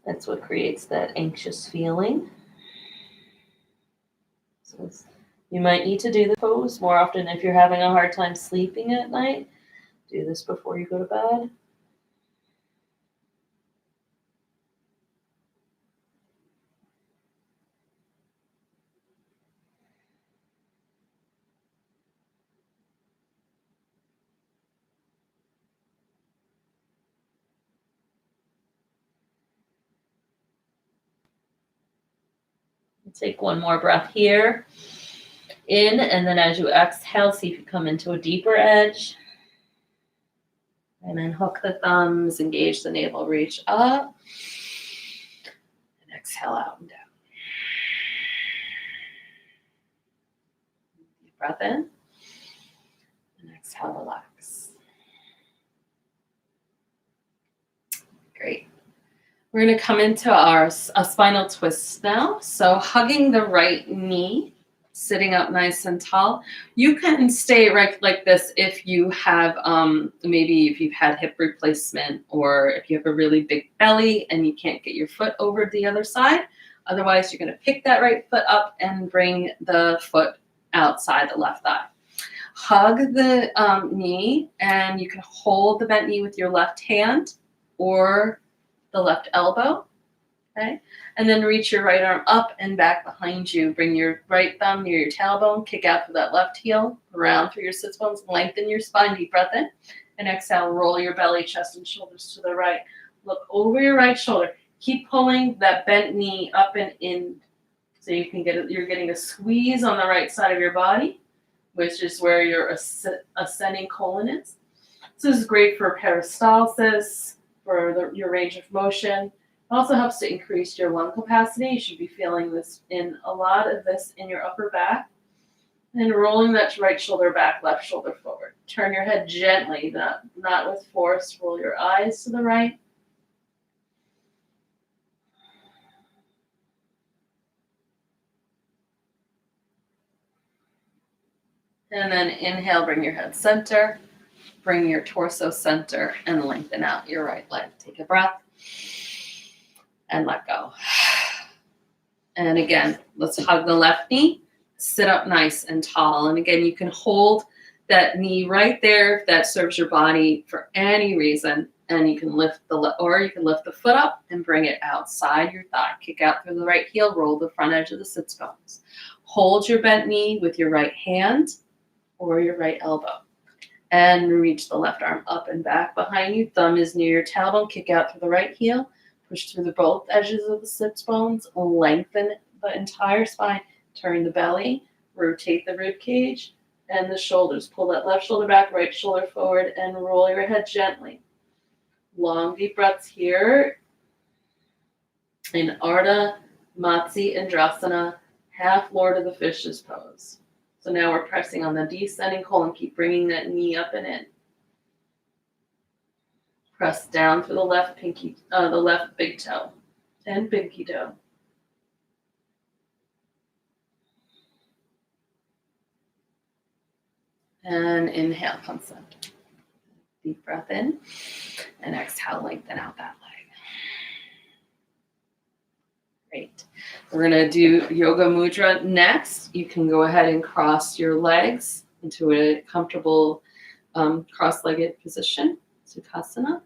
That's what creates that anxious feeling. So you might need to do the pose more often if you're having a hard time sleeping at night. Do this before you go to bed. Take one more breath here. In, and then as you exhale, see if you come into a deeper edge. And then hook the thumbs, engage the navel, reach up. And exhale out and down. Deep breath in. And exhale, relax. Great. We're going to come into a spinal twist now. So hugging the right knee, sitting up nice and tall. You can stay right like this if you have, maybe if you've had hip replacement, or if you have a really big belly and you can't get your foot over the other side. Otherwise, you're going to pick that right foot up and bring the foot outside the left thigh. Hug the knee, and you can hold the bent knee with your left hand or the left elbow, okay? And then reach your right arm up and back behind you. Bring your right thumb near your tailbone, kick out through that left heel, around through your sits bones, lengthen your spine, deep breath in, and exhale, roll your belly, chest, and shoulders to the right. Look over your right shoulder. Keep pulling that bent knee up and in so you can you're getting a squeeze on the right side of your body, which is where your ascending colon is. So this is great for peristalsis, for your range of motion. It also helps to increase your lung capacity. You should be feeling this in a lot of this in your upper back. And rolling that right shoulder back, left shoulder forward. Turn your head gently, not with force. Roll your eyes to the right. And then inhale, bring your head center. Bring your torso center and lengthen out your right leg. Take a breath and let go. And again, let's hug the left knee. Sit up nice and tall. And again, you can hold that knee right there if that serves your body for any reason. And you can lift the foot up and bring it outside your thigh. Kick out through the right heel, roll the front edge of the sits bones. Hold your bent knee with your right hand or your right elbow. And reach the left arm up and back behind you. Thumb is near your tailbone. Kick out through the right heel. Push through both edges of the sits bones. Lengthen the entire spine. Turn the belly. Rotate the rib cage and the shoulders. Pull that left shoulder back, right shoulder forward, and roll your head gently. Long deep breaths here in Ardha Matsyendrasana, half Lord of the Fishes pose. So now we're pressing on the descending colon. Keep bringing that knee up and in. Press down through the left big toe and pinky toe. And inhale, comes up. Deep breath in. And exhale, lengthen out that leg. Great. We're going to do Yoga Mudra next. You can go ahead and cross your legs into a comfortable cross-legged position, Sukhasana.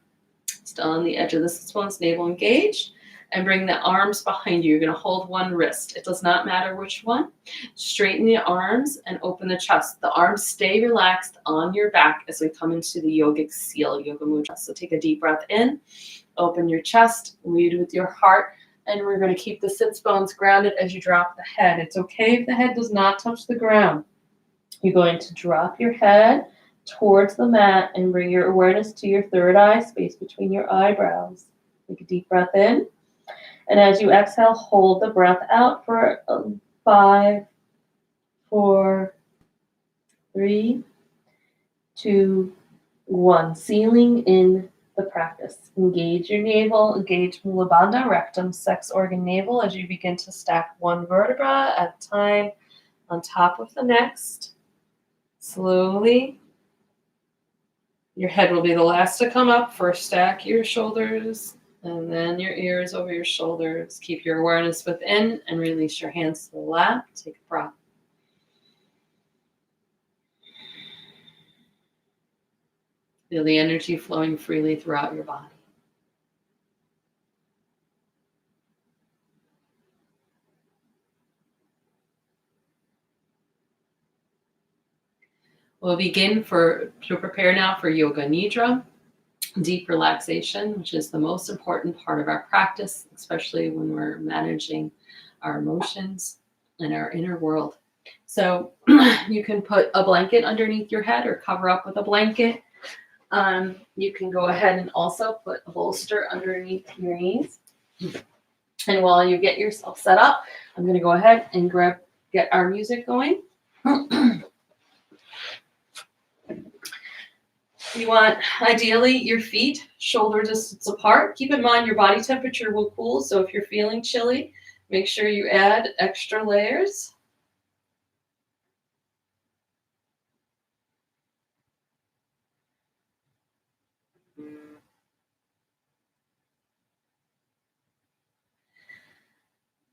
Still on the edge of the sits bones, navel engaged. And bring the arms behind you. You're going to hold one wrist. It does not matter which one. Straighten the arms and open the chest. The arms stay relaxed on your back as we come into the yogic seal, Yoga Mudra. So take a deep breath in, open your chest, lead with your heart, and we're going to keep the sits bones grounded as you drop the head. It's okay if the head does not touch the ground. You're going to drop your head towards the mat and bring your awareness to your third eye space between your eyebrows. Take a deep breath in. And as you exhale, hold the breath out for 5, 4, 3, 2, 1. Sealing in the practice. Engage your navel, engage Mula Bandha, rectum, sex organ, navel as you begin to stack one vertebra at a time on top of the next. Slowly. Your head will be the last to come up. First, stack your shoulders. And then your ears over your shoulders. Keep your awareness within and release your hands to the lap. Take a breath. Feel the energy flowing freely throughout your body. We'll begin to prepare now for Yoga Nidra. Deep relaxation, which is the most important part of our practice, especially when we're managing our emotions and our inner world. So you can put a blanket underneath your head or cover up with a blanket. You can go ahead and also put a bolster underneath your knees. And while you get yourself set up, I'm going to go ahead and get our music going. You want, ideally, your feet shoulder distance apart. Keep in mind your body temperature will cool, so if you're feeling chilly, make sure you add extra layers.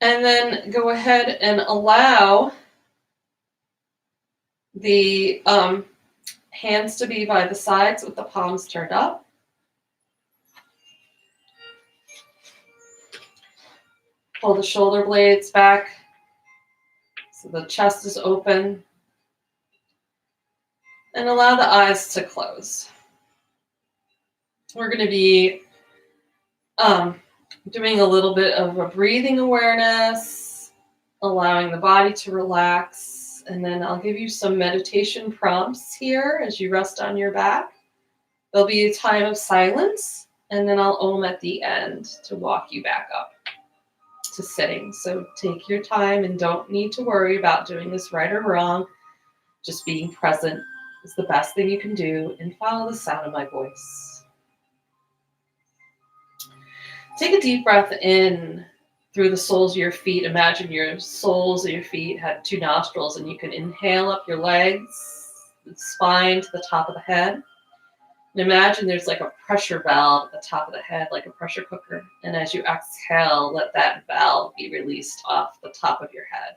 And then go ahead and allow the hands to be by the sides with the palms turned up. Pull the shoulder blades back so the chest is open. And allow the eyes to close. We're going to be doing a little bit of a breathing awareness, allowing the body to relax. And then I'll give you some meditation prompts here as you rest on your back. There'll be a time of silence, and then I'll Om at the end to walk you back up to sitting. So take your time and don't need to worry about doing this right or wrong. Just being present is the best thing you can do, and follow the sound of my voice. Take a deep breath in through the soles of your feet. Imagine your soles of your feet have 2 nostrils, and you can inhale up your legs, the spine to the top of the head. And imagine there's like a pressure valve at the top of the head, like a pressure cooker. And as you exhale, let that valve be released off the top of your head.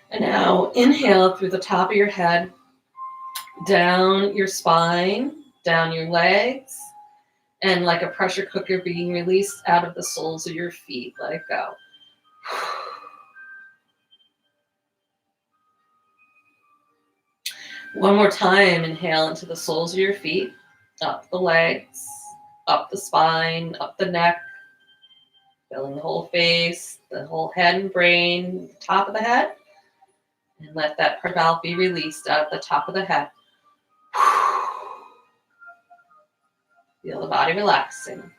And now inhale through the top of your head, down your spine, down your legs, and like a pressure cooker being released out of the soles of your feet. Let it go. One more time, inhale into the soles of your feet, up the legs, up the spine, up the neck, filling the whole face, the whole head and brain, the top of the head. And let that valve be released out of the top of the head. Feel the body relaxing.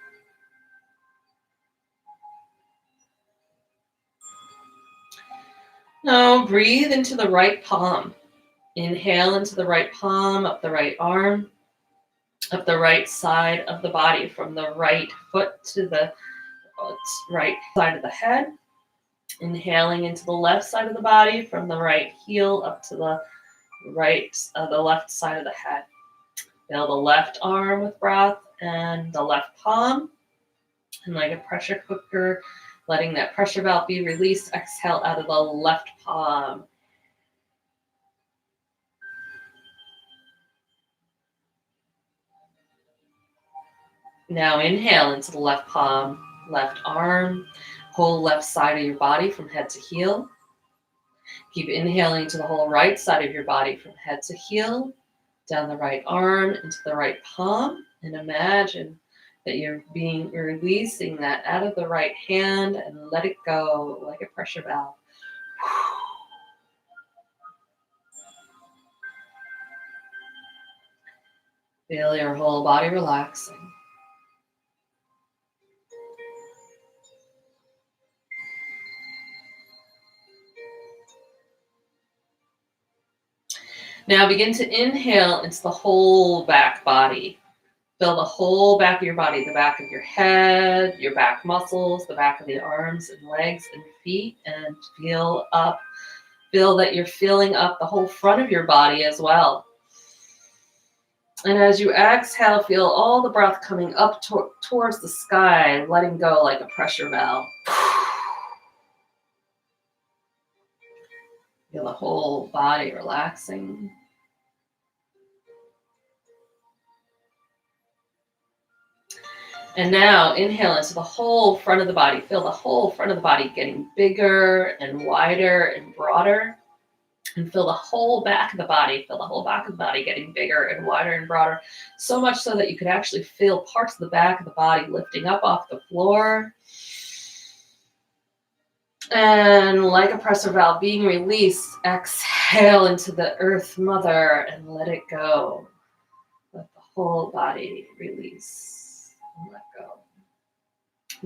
Now breathe into the right palm. Inhale into the right palm, up the right arm, up the right side of the body, from the right foot to the right side of the head. Inhaling into the left side of the body from the right heel up to the the left side of the head. Feel the left arm with breath and the left palm. And like a pressure cooker, letting that pressure valve be released. Exhale out of the left palm. Now inhale into the left palm, left arm, whole left side of your body from head to heel. Keep inhaling to the whole right side of your body from head to heel, down the right arm into the right palm, and imagine that you're releasing that out of the right hand and let it go like a pressure valve. Feel your whole body relaxing. Now begin to inhale into the whole back body. Feel the whole back of your body, the back of your head, your back muscles, the back of the arms and legs and feet, and feel up. Feel that you're filling up the whole front of your body as well. And as you exhale, feel all the breath coming up towards the sky, letting go like a pressure valve. Feel the whole body relaxing. And now inhale into the whole front of the body. Feel the whole front of the body getting bigger and wider and broader. And feel the whole back of the body. Feel the whole back of the body getting bigger and wider and broader. So much so that you could actually feel parts of the back of the body lifting up off the floor. And like a pressure valve being released, exhale into the earth mother and let it go. Let the whole body release and let go.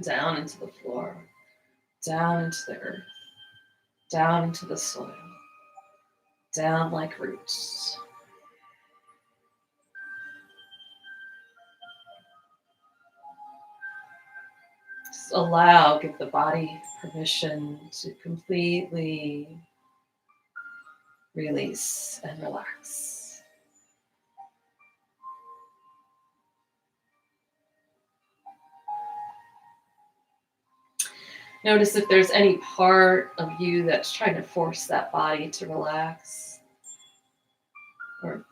Down into the floor, down into the earth, down into the soil, down like roots. Just give the body permission to completely release and relax. Notice if there's any part of you that's trying to force that body to relax. Or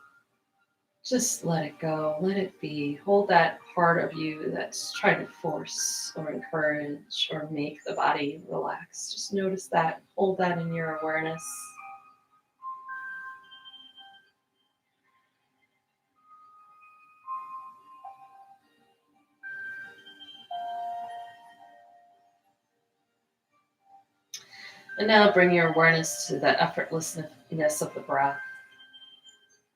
just let it go, let it be. Hold that part of you that's trying to force or encourage or make the body relax. Just notice that, hold that in your awareness. And now bring your awareness to the effortlessness of the breath.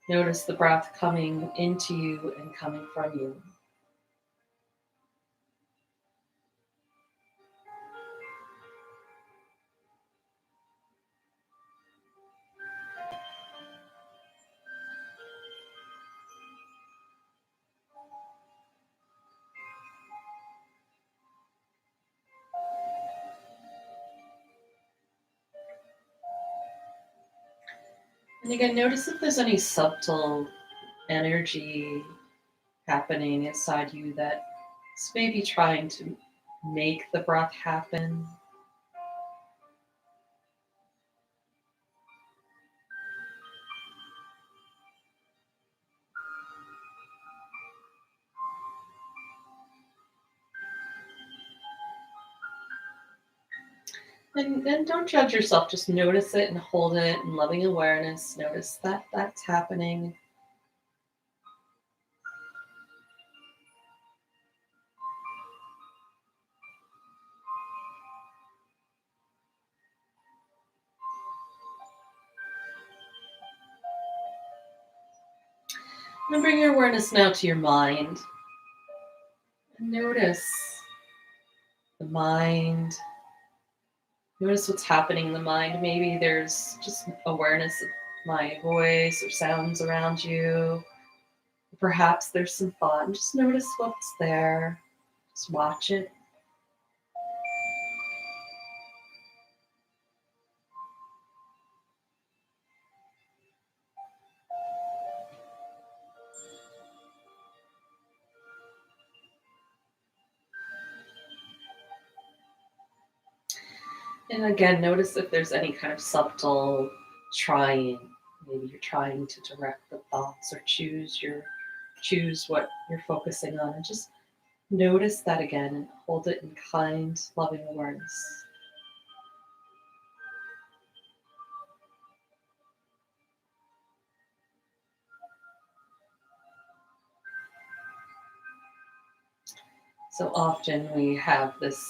Notice the breath coming into you and coming from you. And again, notice if there's any subtle energy happening inside you that is maybe trying to make the breath happen. And then don't judge yourself, just notice it and hold it in loving awareness. Notice that that's happening. And bring your awareness now to your mind. And notice the mind. Notice what's happening in the mind. Maybe there's just awareness of my voice or sounds around you. Perhaps there's some thought, and just notice what's there. Just watch it. And again, notice if there's any kind of subtle trying. Maybe you're trying to direct the thoughts or choose what you're focusing on, and just notice that again and hold it in kind, loving awareness. So often we have this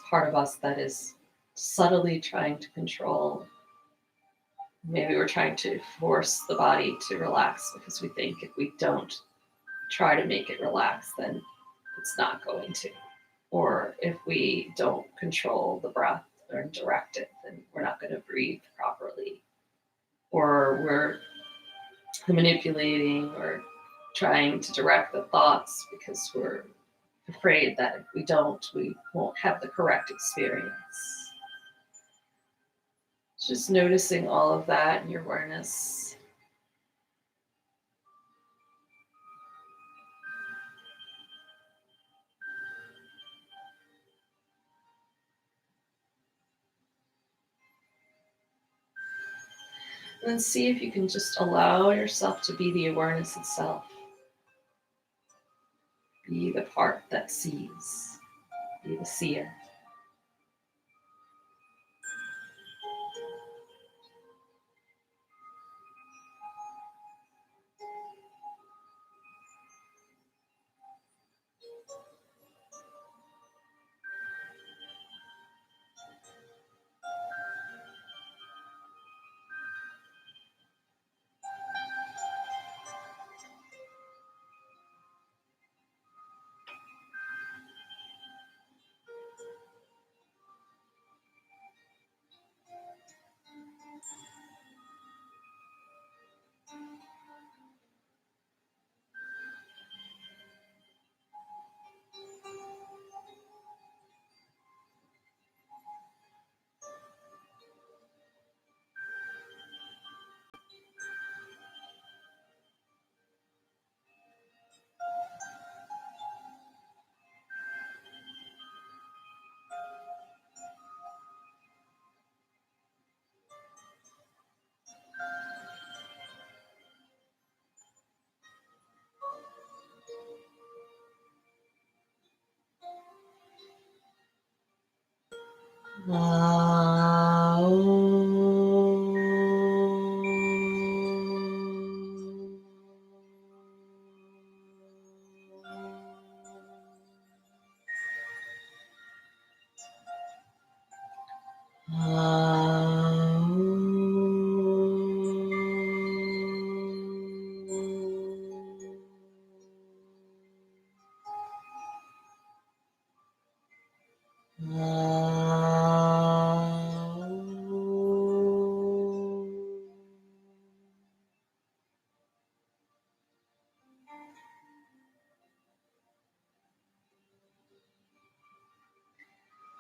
part of us that is subtly trying to control. Maybe we're trying to force the body to relax because we think if we don't try to make it relax, then it's not going to. Or if we don't control the breath or direct it, then we're not going to breathe properly. Or we're manipulating or trying to direct the thoughts because we're afraid that if we don't, we won't have the correct experience. Just noticing all of that in your awareness. And then see if you can just allow yourself to be the awareness itself. Be the part that sees. Be the seer.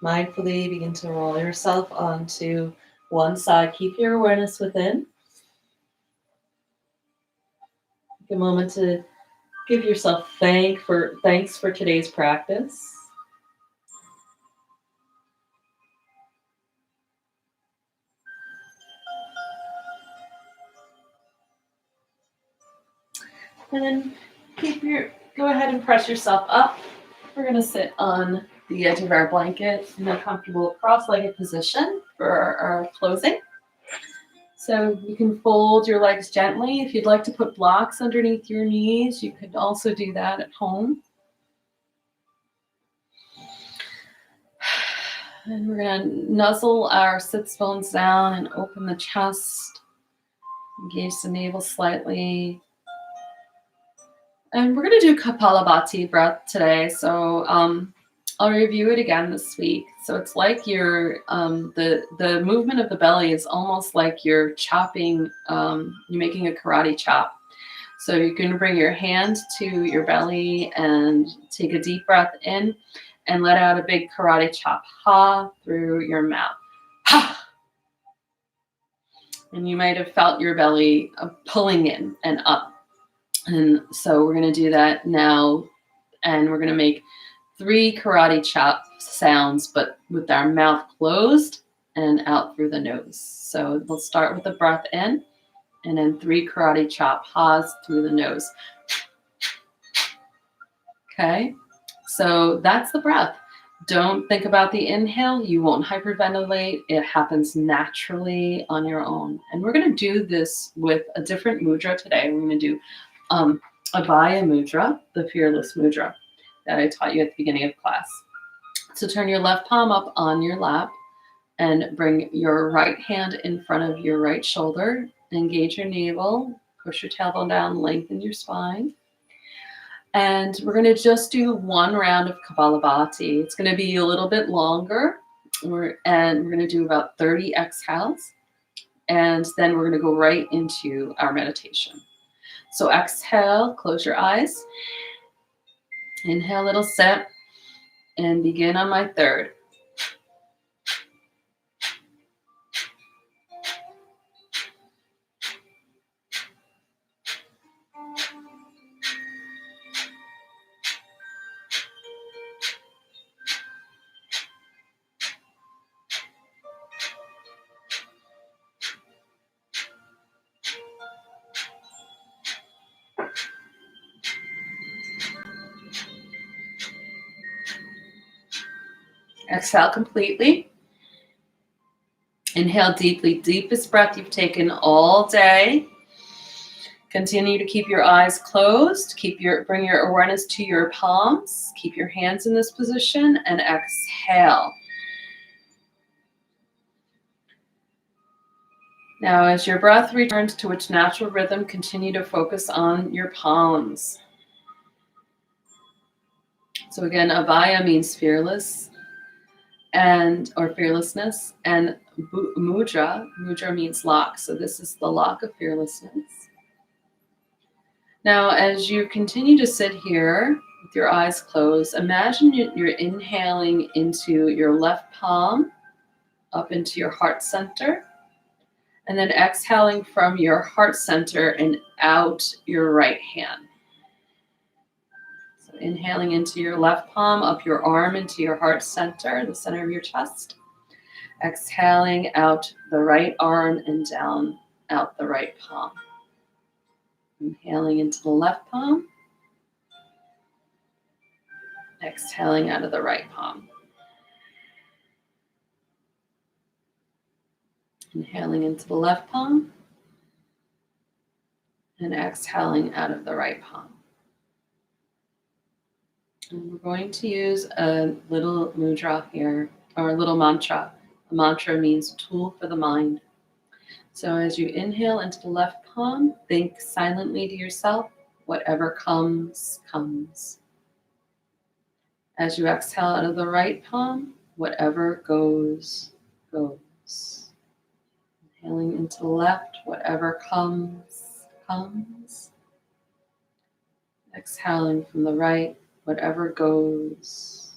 Mindfully begin to roll yourself onto one side. Keep your awareness within. Take a moment to give yourself thanks for today's practice. And then go ahead and press yourself up. We're going to sit on the edge of our blanket in a comfortable cross-legged position for our closing. So you can fold your legs gently. If you'd like to put blocks underneath your knees, you could also do that at home. And we're going to nuzzle our sits bones down and open the chest. Engage the navel slightly. And we're going to do Kapalabhati breath today. So I'll review it again this week. So it's like the movement of the belly is almost like you're chopping, you're making a karate chop. So you're going to bring your hand to your belly and take a deep breath in and let out a big karate chop, ha, through your mouth. Ha! And you might have felt your belly pulling in and up. And so we're going to do that now. And we're going to make 3 karate chop sounds, but with our mouth closed and out through the nose. So we'll start with the breath in, and then 3 karate chop ha's through the nose. Okay, so that's the breath. Don't think about the inhale. You won't hyperventilate. It happens naturally on your own. And we're going to do this with a different mudra today. We're going to do Abhaya mudra, the fearless mudra that I taught you at the beginning of class. So turn your left palm up on your lap and bring your right hand in front of your right shoulder. Engage your navel, push your tailbone down, lengthen your spine. And we're going to just do 1 round of Kapalabhati. It's going to be a little bit longer. We're going to do about 30 exhales. And then we're going to go right into our meditation. So exhale, close your eyes. Inhale, little sip. And begin on my 3rd. Exhale completely. Inhale deeply, deepest breath you've taken all day. Continue to keep your eyes closed. Bring your awareness to your palms. Keep your hands in this position and exhale. Now, as your breath returns to its natural rhythm, continue to focus on your palms. So again, Abhaya means fearless or fearlessness, and mudra means lock. So this is the lock of fearlessness. Now, as you continue to sit here with your eyes closed, imagine you're inhaling into your left palm, up into your heart center, and then exhaling from your heart center and out your right hand. So inhaling into your left palm, up your arm into your heart center, the center of your chest. Exhaling out the right arm and down out the right palm. Inhaling into the left palm. Exhaling out of the right palm. Inhaling into the left palm. And exhaling out of the right palm. And we're going to use a little mudra here, or a little mantra. A mantra means tool for the mind. So as you inhale into the left palm, think silently to yourself, whatever comes, comes. As you exhale out of the right palm, whatever goes, goes. Inhaling into the left, whatever comes, comes. Exhaling from the right, whatever goes,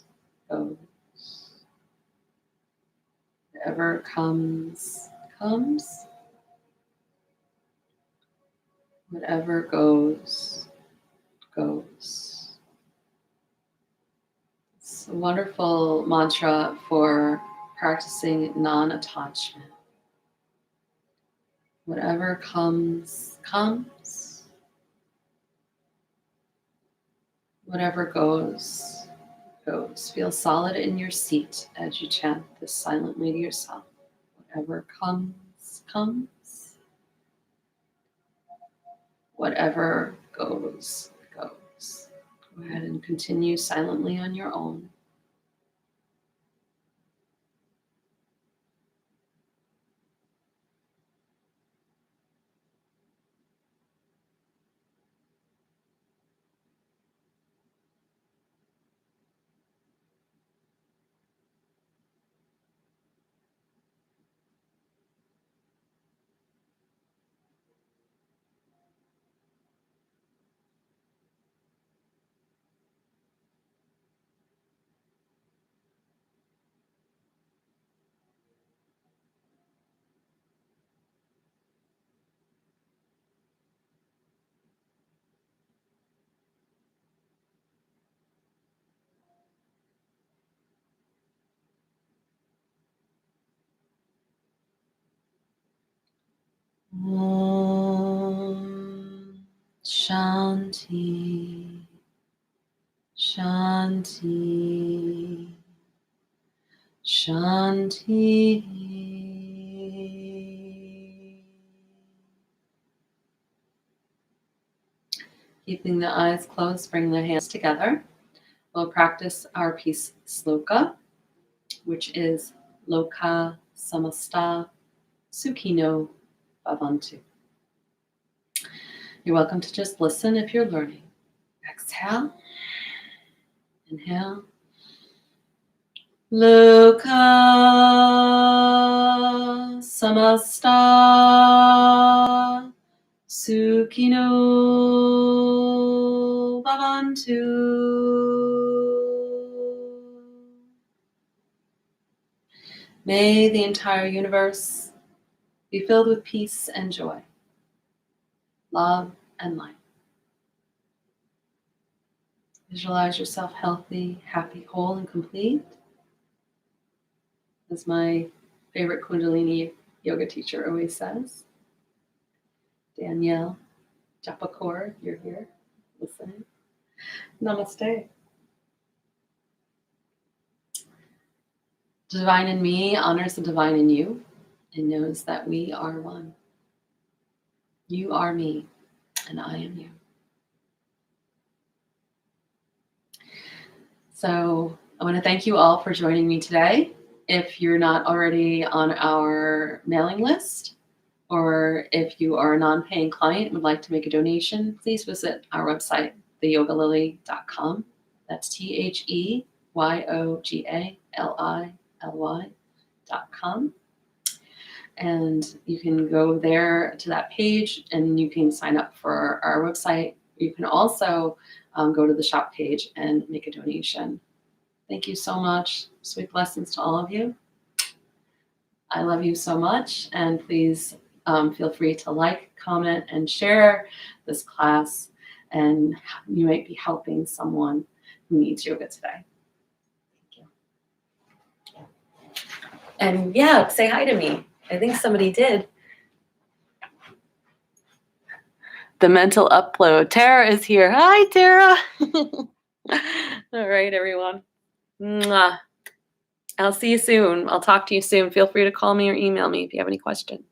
goes. Whatever comes, comes. Whatever goes, goes. It's a wonderful mantra for practicing non-attachment. Whatever comes, comes. Whatever goes, goes. Feel solid in your seat as you chant this silently to yourself. Whatever comes, comes. Whatever goes, goes. Go ahead and continue silently on your own. Shanti, Shanti, Shanti. Keeping the eyes closed, bring the hands together. We'll practice our peace sloka, which is Loka Samasta Sukhino Bhavantu. You're welcome to just listen if you're learning. Exhale. Inhale. Loka Samasta Sukhino Bhavantu. May the entire universe be filled with peace and joy, love and light. Visualize yourself healthy, happy, whole, and complete. As my favorite Kundalini yoga teacher always says, Danielle Japakor, you're here listening. Namaste. The divine in me honors the divine in you and knows that we are one. You are me, and I am you. So I want to thank you all for joining me today. If you're not already on our mailing list, or if you are a non-paying client and would like to make a donation, please visit our website, theyogalily.com. That's TheYogalily.com. And you can go there to that page and you can sign up for our website. You can also go to the shop page and make a donation. Thank you so much. Sweet blessings to all of you. I love you so much. And please feel free to like, comment, and share this class. And you might be helping someone who needs yoga today. Thank you. And yeah, say hi to me. I think somebody did. The mental upload. Tara is here. Hi, Tara. All right, everyone. Mwah. I'll see you soon. I'll talk to you soon. Feel free to call me or email me if you have any questions.